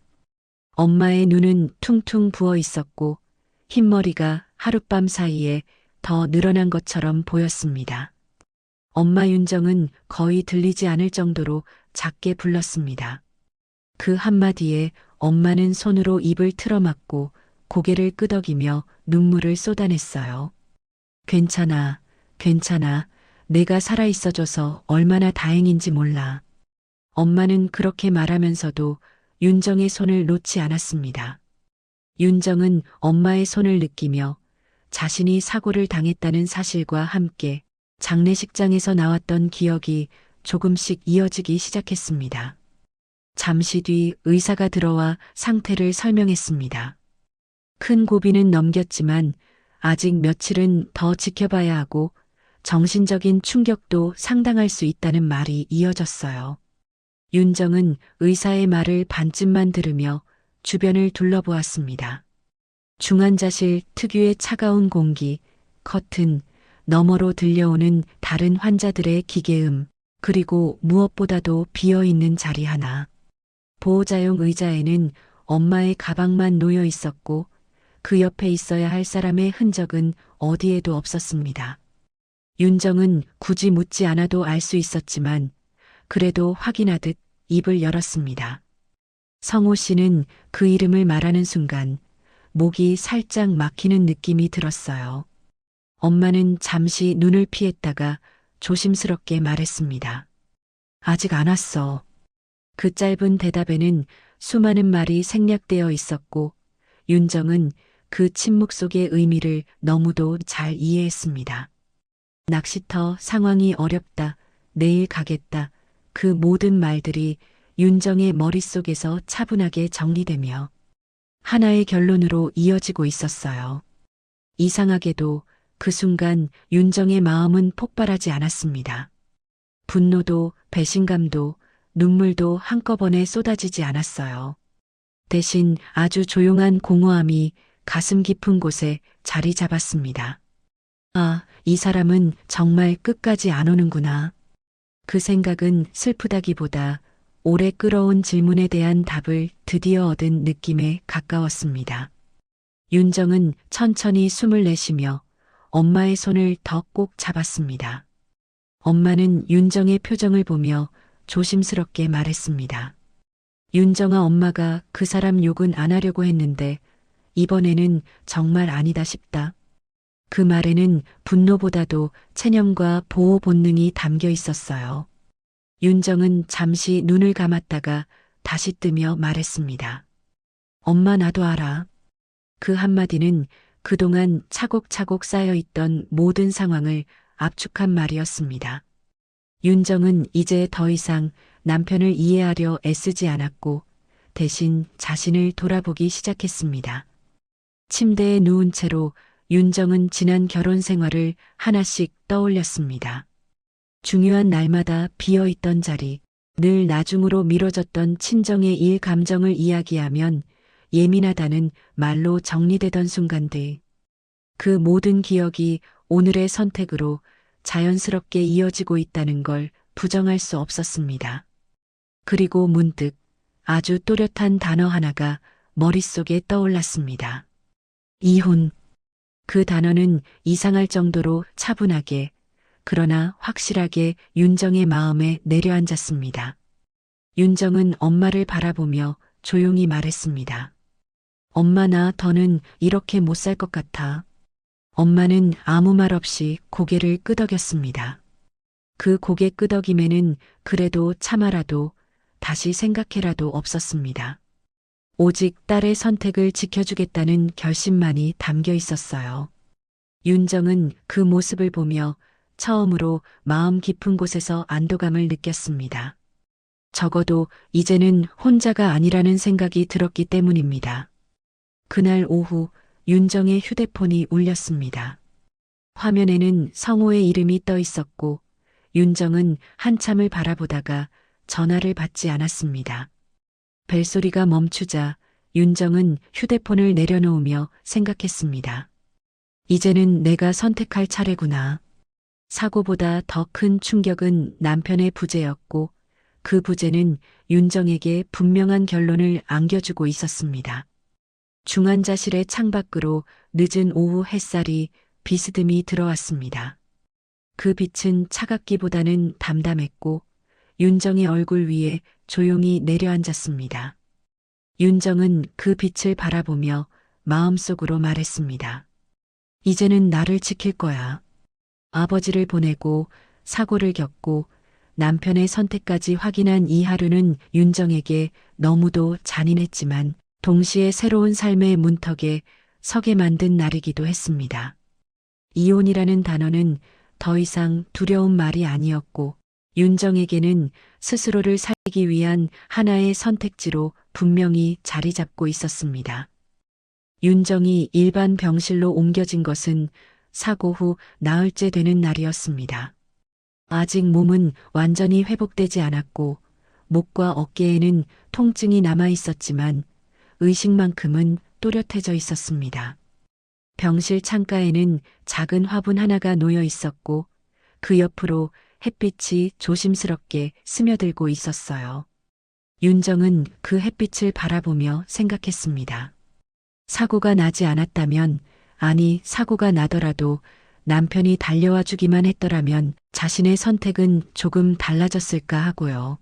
엄마의 눈은 퉁퉁 부어 있었고 흰머리가 하룻밤 사이에 더 늘어난 것처럼 보였습니다. 엄마. 윤정은 거의 들리지 않을 정도로 작게 불렀습니다. 그 한마디에 엄마는 손으로 입을 틀어막고 고개를 끄덕이며 눈물을 쏟아냈어요. 괜찮아. 내가 살아있어줘서 얼마나 다행인지 몰라. 엄마는 그렇게 말하면서도 윤정의 손을 놓지 않았습니다. 윤정은 엄마의 손을 느끼며 자신이 사고를 당했다는 사실과 함께 장례식장에서 나왔던 기억이 조금씩 이어지기 시작했습니다. 잠시 뒤 의사가 들어와 상태를 설명했습니다. 큰 고비는 넘겼지만 아직 며칠은 더 지켜봐야 하고 정신적인 충격도 상당할 수 있다는 말이 이어졌어요. 윤정은 의사의 말을 반쯤만 들으며 주변을 둘러보았습니다. 중환자실 특유의 차가운 공기, 커튼, 너머로 들려오는 다른 환자들의 기계음, 그리고 무엇보다도 비어있는 자리 하나. 보호자용 의자에는 엄마의 가방만 놓여 있었고 그 옆에 있어야 할 사람의 흔적은 어디에도 없었습니다. 윤정은 굳이 묻지 않아도 알 수 있었지만 그래도 확인하듯 입을 열었습니다. 성호 씨는 그 이름을 말하는 순간 목이 살짝 막히는 느낌이 들었어요. 엄마는 잠시 눈을 피했다가 조심스럽게 말했습니다. 아직 안 왔어. 그 짧은 대답에는 수많은 말이 생략되어 있었고 윤정은 그 침묵 속의 의미를 너무도 잘 이해했습니다. 낚시터 상황이 어렵다, 내일 가겠다, 그 모든 말들이 윤정의 머릿속에서 차분하게 정리되며 하나의 결론으로 이어지고 있었어요. 이상하게도 그 순간 윤정의 마음은 폭발하지 않았습니다. 분노도 배신감도 눈물도 한꺼번에 쏟아지지 않았어요. 대신 아주 조용한 공허함이 가슴 깊은 곳에 자리 잡았습니다. 아, 이 사람은 정말 끝까지 안 오는구나. 그 생각은 슬프다기보다 오래 끌어온 질문에 대한 답을 드디어 얻은 느낌에 가까웠습니다. 윤정은 천천히 숨을 내쉬며 엄마의 손을 더 꼭 잡았습니다. 엄마는 윤정의 표정을 보며 조심스럽게 말했습니다. 윤정아, 엄마가 그 사람 욕은 안 하려고 했는데 이번에는 정말 아니다 싶다. 그 말에는 분노보다도 체념과 보호 본능이 담겨 있었어요. 윤정은 잠시 눈을 감았다가 다시 뜨며 말했습니다. 엄마, 나도 알아. 그 한마디는 그동안 차곡차곡 쌓여있던 모든 상황을 압축한 말이었습니다. 윤정은 이제 더 이상 남편을 이해하려 애쓰지 않았고 대신 자신을 돌아보기 시작했습니다. 침대에 누운 채로 윤정은 지난 결혼 생활을 하나씩 떠올렸습니다. 중요한 날마다 비어있던 자리, 늘 나중으로 미뤄졌던 친정의 일 감정을 이야기하면 예민하다는 말로 정리되던 순간들. 그 모든 기억이 오늘의 선택으로 자연스럽게 이어지고 있다는 걸 부정할 수 없었습니다. 그리고 문득 아주 또렷한 단어 하나가 머릿속에 떠올랐습니다. 이혼. 그 단어는 이상할 정도로 차분하게 그러나 확실하게 윤정의 마음에 내려앉았습니다. 윤정은 엄마를 바라보며 조용히 말했습니다. 엄마, 나 더는 이렇게 못 살 것 같아. 엄마는 아무 말 없이 고개를 끄덕였습니다. 그 고개 끄덕임에는 그래도 참아라도 다시 생각해라도 없었습니다. 오직 딸의 선택을 지켜주겠다는 결심만이 담겨 있었어요. 윤정은 그 모습을 보며 처음으로 마음 깊은 곳에서 안도감을 느꼈습니다. 적어도 이제는 혼자가 아니라는 생각이 들었기 때문입니다. 그날 오후 윤정의 휴대폰이 울렸습니다. 화면에는 성호의 이름이 떠 있었고 윤정은 한참을 바라보다가 전화를 받지 않았습니다. 벨소리가 멈추자 윤정은 휴대폰을 내려놓으며 생각했습니다. 이제는 내가 선택할 차례구나. 사고보다 더 큰 충격은 남편의 부재였고 그 부재는 윤정에게 분명한 결론을 안겨주고 있었습니다. 중환자실의 창밖으로 늦은 오후 햇살이 비스듬히 들어왔습니다. 그 빛은 차갑기보다는 담담했고 윤정의 얼굴 위에 조용히 내려앉았습니다. 윤정은 그 빛을 바라보며 마음속으로 말했습니다. 이제는 나를 지킬 거야. 아버지를 보내고 사고를 겪고 남편의 선택까지 확인한 이 하루는 윤정에게 너무도 잔인했지만 동시에 새로운 삶의 문턱에 서게 만든 날이기도 했습니다. 이혼이라는 단어는 더 이상 두려운 말이 아니었고 윤정에게는 스스로를 살리기 위한 하나의 선택지로 분명히 자리 잡고 있었습니다. 윤정이 일반 병실로 옮겨진 것은 사고 후 나흘째 되는 날이었습니다. 아직 몸은 완전히 회복되지 않았고 목과 어깨에는 통증이 남아 있었지만 의식만큼은 또렷해져 있었습니다. 병실 창가에는 작은 화분 하나가 놓여 있었고 그 옆으로 햇빛이 조심스럽게 스며들고 있었어요. 윤정은 그 햇빛을 바라보며 생각했습니다. 사고가 나지 않았다면, 아니, 사고가 나더라도 남편이 달려와 주기만 했더라면 자신의 선택은 조금 달라졌을까 하고요.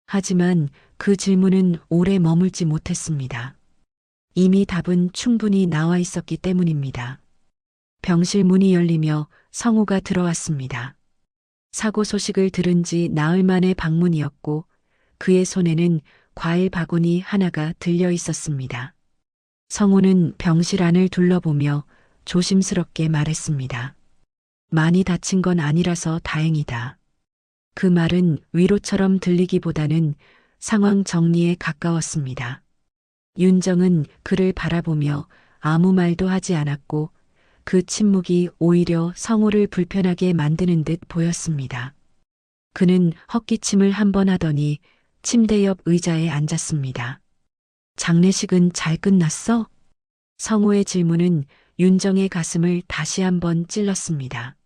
하지만 그 질문은 오래 머물지 못했습니다. 이미 답은 충분히 나와 있었기 때문입니다. 병실 문이 열리며 성우가 들어왔습니다. 사고 소식을 들은 지 나흘 만의 방문이었고 그의 손에는 과일 바구니 하나가 들려 있었습니다. 성우는 병실 안을 둘러보며 조심스럽게 말했습니다. 많이 다친 건 아니라서 다행이다. 그 말은 위로처럼 들리기보다는 상황 정리에 가까웠습니다. 윤정은 그를 바라보며 아무 말도 하지 않았고 그 침묵이 오히려 성우를 불편하게 만드는 듯 보였습니다. 그는 헛기침을 한 번 하더니 침대 옆 의자에 앉았습니다. 장례식은 잘 끝났어? 성우의 질문은 윤정의 가슴을 다시 한번 찔렀습니다.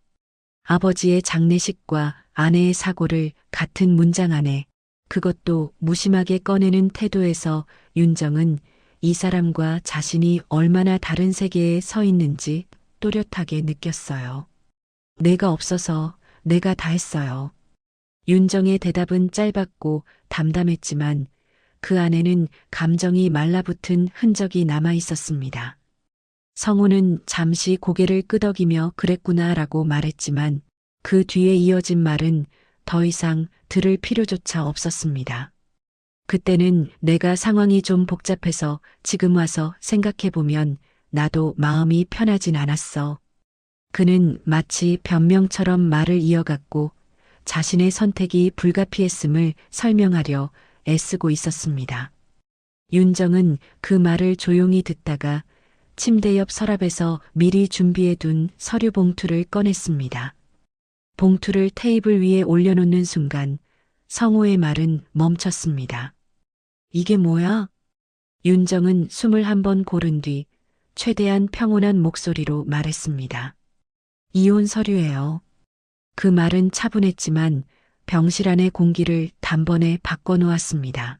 아버지의 장례식과 아내의 사고를 같은 문장 안에, 그것도 무심하게 꺼내는 태도에서 윤정은 이 사람과 자신이 얼마나 다른 세계에 서 있는지 또렷하게 느꼈어요. 내가 없어서 내가 다 했어요. 윤정의 대답은 짧았고 담담했지만 그 안에는 감정이 말라붙은 흔적이 남아 있었습니다. 성우는 잠시 고개를 끄덕이며 그랬구나라고 말했지만 그 뒤에 이어진 말은 더 이상 들을 필요조차 없었습니다. 그때는 내가 상황이 좀 복잡해서 지금 와서 생각해보면 나도 마음이 편하진 않았어. 그는 마치 변명처럼 말을 이어갔고 자신의 선택이 불가피했음을 설명하려 애쓰고 있었습니다. 윤정은 그 말을 조용히 듣다가 침대 옆 서랍에서 미리 준비해둔 서류 봉투를 꺼냈습니다. 봉투를 테이블 위에 올려놓는 순간 성우의 말은 멈췄습니다. 이게 뭐야? 윤정은 숨을 한 번 고른 뒤 최대한 평온한 목소리로 말했습니다. 이혼 서류예요. 그 말은 차분했지만 병실 안의 공기를 단번에 바꿔놓았습니다.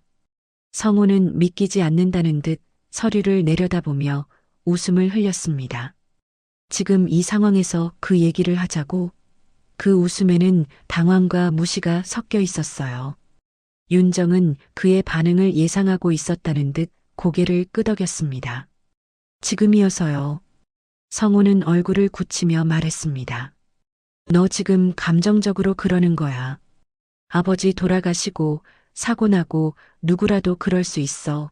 성우는 믿기지 않는다는 듯 서류를 내려다보며 웃음을 흘렸습니다. 지금 이 상황에서 그 얘기를 하자고? 그 웃음에는 당황과 무시가 섞여 있었어요. 윤정은 그의 반응을 예상하고 있었다는 듯 고개를 끄덕였습니다. 지금이어서요. 성우는 얼굴을 굳히며 말했습니다. 너 지금 감정적으로 그러는 거야. 아버지 돌아가시고 사고 나고 누구라도 그럴 수 있어.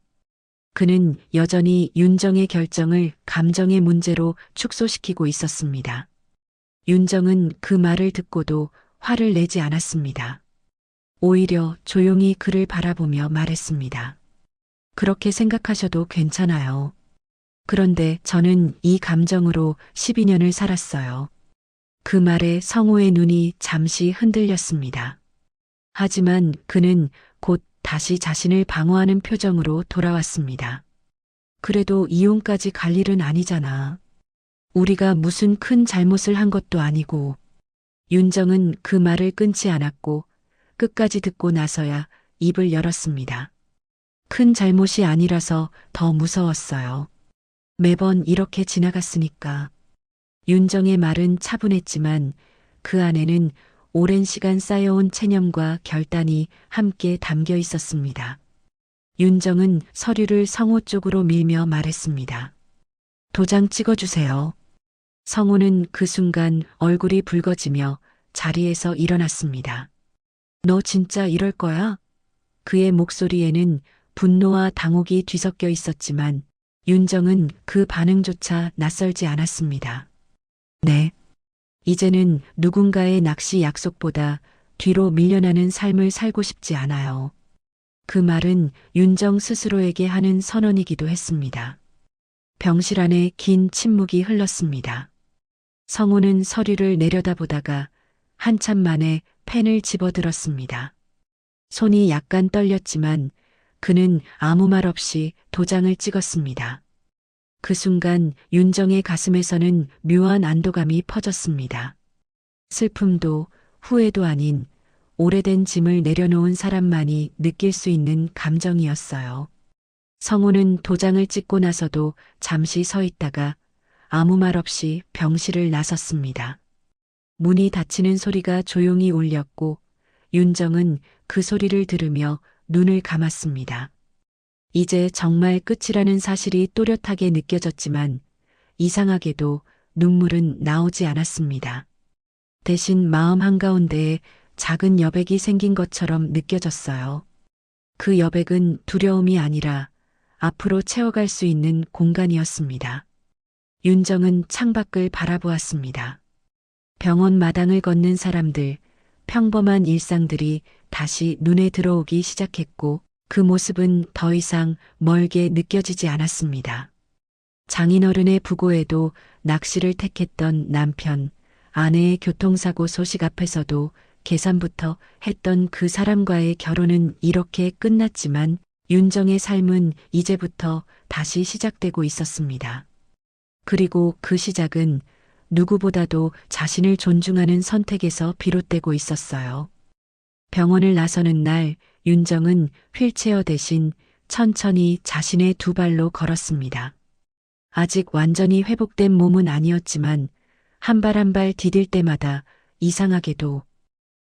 그는 여전히 윤정의 결정을 감정의 문제로 축소시키고 있었습니다. 윤정은 그 말을 듣고도 화를 내지 않았습니다. 오히려 조용히 그를 바라보며 말했습니다. 그렇게 생각하셔도 괜찮아요. 그런데 저는 이 감정으로 12년을 살았어요. 그 말에 성우의 눈이 잠시 흔들렸습니다. 하지만 그는 곧 다시 자신을 방어하는 표정으로 돌아왔습니다. 그래도 이혼까지 갈 일은 아니잖아. 우리가 무슨 큰 잘못을 한 것도 아니고. 윤정은 그 말을 끊지 않았고 끝까지 듣고 나서야 입을 열었습니다. 큰 잘못이 아니라서 더 무서웠어요. 매번 이렇게 지나갔으니까. 윤정의 말은 차분했지만 그 안에는 오랜 시간 쌓여온 체념과 결단이 함께 담겨 있었습니다. 윤정은 서류를 성우 쪽으로 밀며 말했습니다. 도장 찍어주세요. 성우는 그 순간 얼굴이 붉어지며 자리에서 일어났습니다. 너 진짜 이럴 거야? 그의 목소리에는 분노와 당혹이 뒤섞여 있었지만 윤정은 그 반응조차 낯설지 않았습니다. 네. 이제는 누군가의 낚시 약속보다 뒤로 밀려나는 삶을 살고 싶지 않아요. 그 말은 윤정 스스로에게 하는 선언이기도 했습니다. 병실 안에 긴 침묵이 흘렀습니다. 성우는 서류를 내려다보다가 한참 만에 펜을 집어들었습니다. 손이 약간 떨렸지만 그는 아무 말 없이 도장을 찍었습니다. 그 순간 윤정의 가슴에서는 묘한 안도감이 퍼졌습니다. 슬픔도 후회도 아닌 오래된 짐을 내려놓은 사람만이 느낄 수 있는 감정이었어요. 성우는 도장을 찍고 나서도 잠시 서 있다가 아무 말 없이 병실을 나섰습니다. 문이 닫히는 소리가 조용히 울렸고 윤정은 그 소리를 들으며 눈을 감았습니다. 이제 정말 끝이라는 사실이 또렷하게 느껴졌지만 이상하게도 눈물은 나오지 않았습니다. 대신 마음 한가운데에 작은 여백이 생긴 것처럼 느껴졌어요. 그 여백은 두려움이 아니라 앞으로 채워갈 수 있는 공간이었습니다. 윤정은 창밖을 바라보았습니다. 병원 마당을 걷는 사람들, 평범한 일상들이 다시 눈에 들어오기 시작했고 그 모습은 더 이상 멀게 느껴지지 않았습니다. 장인어른의 부고에도 낚시를 택했던 남편, 아내의 교통사고 소식 앞에서도 계산부터 했던 그 사람과의 결혼은 이렇게 끝났지만 윤정의 삶은 이제부터 다시 시작되고 있었습니다. 그리고 그 시작은 누구보다도 자신을 존중하는 선택에서 비롯되고 있었어요. 병원을 나서는 날 윤정은 휠체어 대신 천천히 자신의 두 발로 걸었습니다. 아직 완전히 회복된 몸은 아니었지만 한 발 한 발 디딜 때마다 이상하게도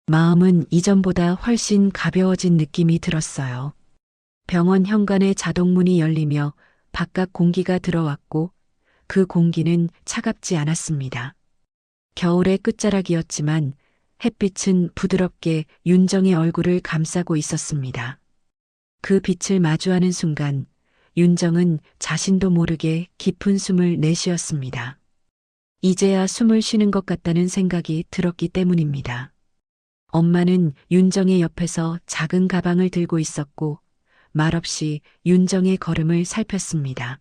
마음은 이전보다 훨씬 가벼워진 느낌이 들었어요. 병원 현관의 자동문이 열리며 바깥 공기가 들어왔고 그 공기는 차갑지 않았습니다. 겨울의 끝자락이었지만 햇빛은 부드럽게 윤정의 얼굴을 감싸고 있었습니다. 그 빛을 마주하는 순간 윤정은 자신도 모르게 깊은 숨을 내쉬었습니다. 이제야 숨을 쉬는 것 같다는 생각이 들었기 때문입니다. 엄마는 윤정의 옆에서 작은 가방을 들고 있었고 말없이 윤정의 걸음을 살폈습니다.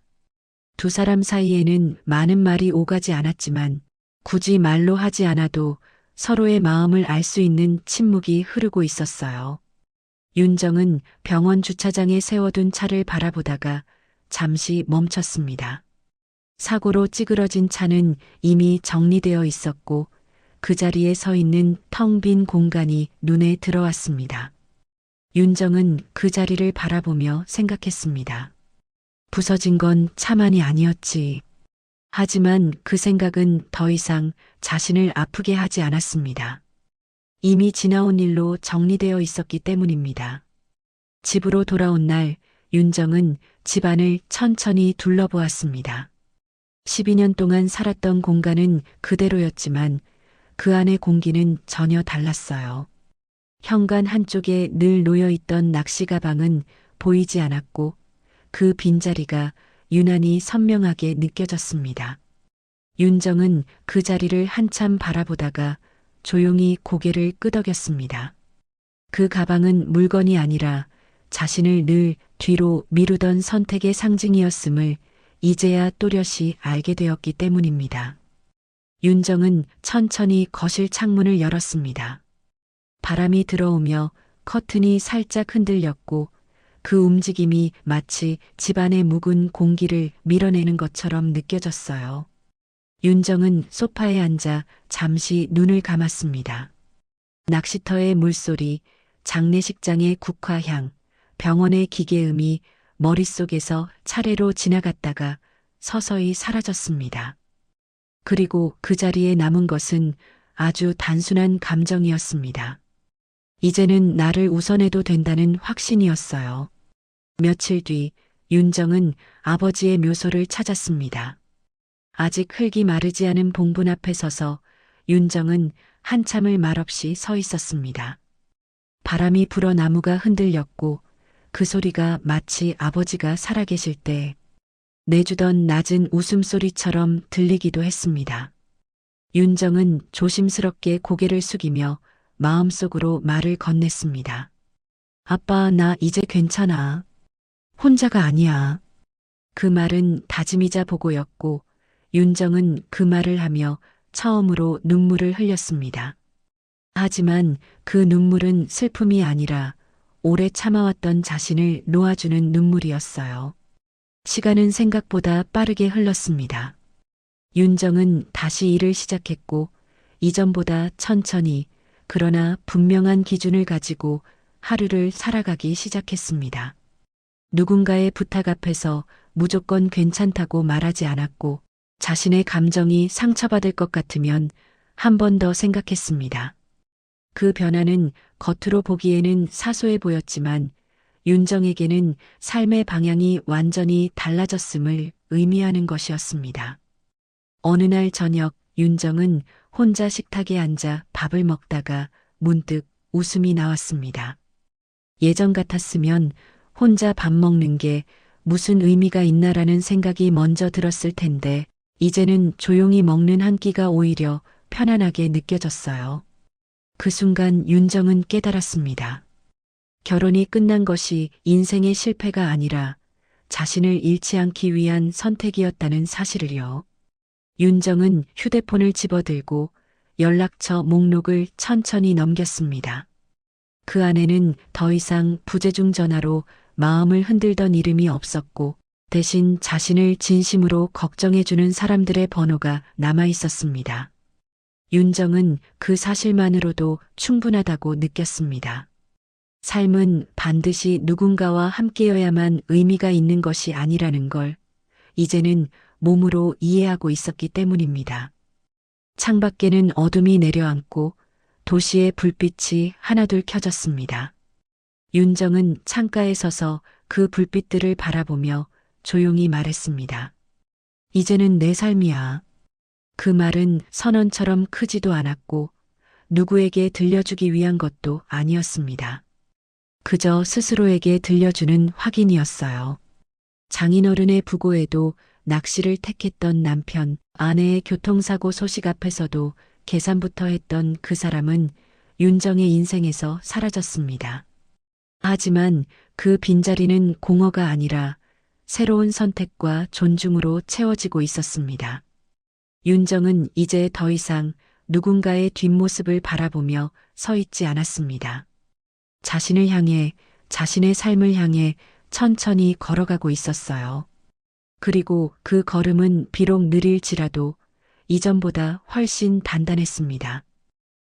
두 사람 사이에는 많은 말이 오가지 않았지만 굳이 말로 하지 않아도 서로의 마음을 알 수 있는 침묵이 흐르고 있었어요. 윤정은 병원 주차장에 세워둔 차를 바라보다가 잠시 멈췄습니다. 사고로 찌그러진 차는 이미 정리되어 있었고 그 자리에 서 있는 텅 빈 공간이 눈에 들어왔습니다. 윤정은 그 자리를 바라보며 생각했습니다. 부서진 건 차만이 아니었지. 하지만 그 생각은 더 이상 자신을 아프게 하지 않았습니다. 이미 지나온 일로 정리되어 있었기 때문입니다. 집으로 돌아온 날 윤정은 집안을 천천히 둘러보았습니다. 12년 동안 살았던 공간은 그대로였지만 그 안의 공기는 전혀 달랐어요. 현관 한쪽에 늘 놓여있던 낚시 가방은 보이지 않았고 그 빈자리가 유난히 선명하게 느껴졌습니다. 윤정은 그 자리를 한참 바라보다가 조용히 고개를 끄덕였습니다. 그 가방은 물건이 아니라 자신을 늘 뒤로 미루던 선택의 상징이었음을 이제야 또렷이 알게 되었기 때문입니다. 윤정은 천천히 거실 창문을 열었습니다. 바람이 들어오며 커튼이 살짝 흔들렸고 그 움직임이 마치 집안의 묵은 공기를 밀어내는 것처럼 느껴졌어요. 윤정은 소파에 앉아 잠시 눈을 감았습니다. 낚시터의 물소리, 장례식장의 국화향, 병원의 기계음이 머릿속에서 차례로 지나갔다가 서서히 사라졌습니다. 그리고 그 자리에 남은 것은 아주 단순한 감정이었습니다. 이제는 나를 우선해도 된다는 확신이었어요. 며칠 뒤 윤정은 아버지의 묘소를 찾았습니다. 아직 흙이 마르지 않은 봉분 앞에 서서 윤정은 한참을 말없이 서 있었습니다. 바람이 불어 나무가 흔들렸고 그 소리가 마치 아버지가 살아계실 때 내주던 낮은 웃음소리처럼 들리기도 했습니다. 윤정은 조심스럽게 고개를 숙이며 마음속으로 말을 건넸습니다. 아빠, 나 이제 괜찮아. 혼자가 아니야. 그 말은 다짐이자 보고였고 윤정은 그 말을 하며 처음으로 눈물을 흘렸습니다. 하지만 그 눈물은 슬픔이 아니라 오래 참아왔던 자신을 놓아주는 눈물이었어요. 시간은 생각보다 빠르게 흘렀습니다. 윤정은 다시 일을 시작했고 이전보다 천천히 그러나 분명한 기준을 가지고 하루를 살아가기 시작했습니다. 누군가의 부탁 앞에서 무조건 괜찮다고 말하지 않았고 자신의 감정이 상처받을 것 같으면 한 번 더 생각했습니다. 그 변화는 겉으로 보기에는 사소해 보였지만 윤정에게는 삶의 방향이 완전히 달라졌음을 의미하는 것이었습니다. 어느 날 저녁 윤정은 혼자 식탁에 앉아 밥을 먹다가 문득 웃음이 나왔습니다. 예전 같았으면 혼자 밥 먹는 게 무슨 의미가 있나라는 생각이 먼저 들었을 텐데 이제는 조용히 먹는 한 끼가 오히려 편안하게 느껴졌어요. 그 순간 윤정은 깨달았습니다. 결혼이 끝난 것이 인생의 실패가 아니라 자신을 잃지 않기 위한 선택이었다는 사실을요. 윤정은 휴대폰을 집어들고 연락처 목록을 천천히 넘겼습니다. 그 안에는 더 이상 부재중 전화로 마음을 흔들던 이름이 없었고 대신 자신을 진심으로 걱정해주는 사람들의 번호가 남아 있었습니다. 윤정은 그 사실만으로도 충분하다고 느꼈습니다. 삶은 반드시 누군가와 함께여야만 의미가 있는 것이 아니라는 걸 이제는 몸으로 이해하고 있었기 때문입니다. 창밖에는 어둠이 내려앉고 도시의 불빛이 하나둘 켜졌습니다. 윤정은 창가에 서서 그 불빛들을 바라보며 조용히 말했습니다. 이제는 내 삶이야. 그 말은 선언처럼 크지도 않았고 누구에게 들려주기 위한 것도 아니었습니다. 그저 스스로에게 들려주는 확인이었어요. 장인어른의 부고에도 낚시를 택했던 남편, 아내의 교통사고 소식 앞에서도 계산부터 했던 그 사람은 윤정의 인생에서 사라졌습니다. 하지만 그 빈자리는 공허가 아니라 새로운 선택과 존중으로 채워지고 있었습니다. 윤정은 이제 더 이상 누군가의 뒷모습을 바라보며 서 있지 않았습니다. 자신을 향해, 자신의 삶을 향해 천천히 걸어가고 있었어요. 그리고 그 걸음은 비록 느릴지라도 이전보다 훨씬 단단했습니다.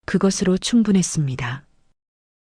그것으로 충분했습니다.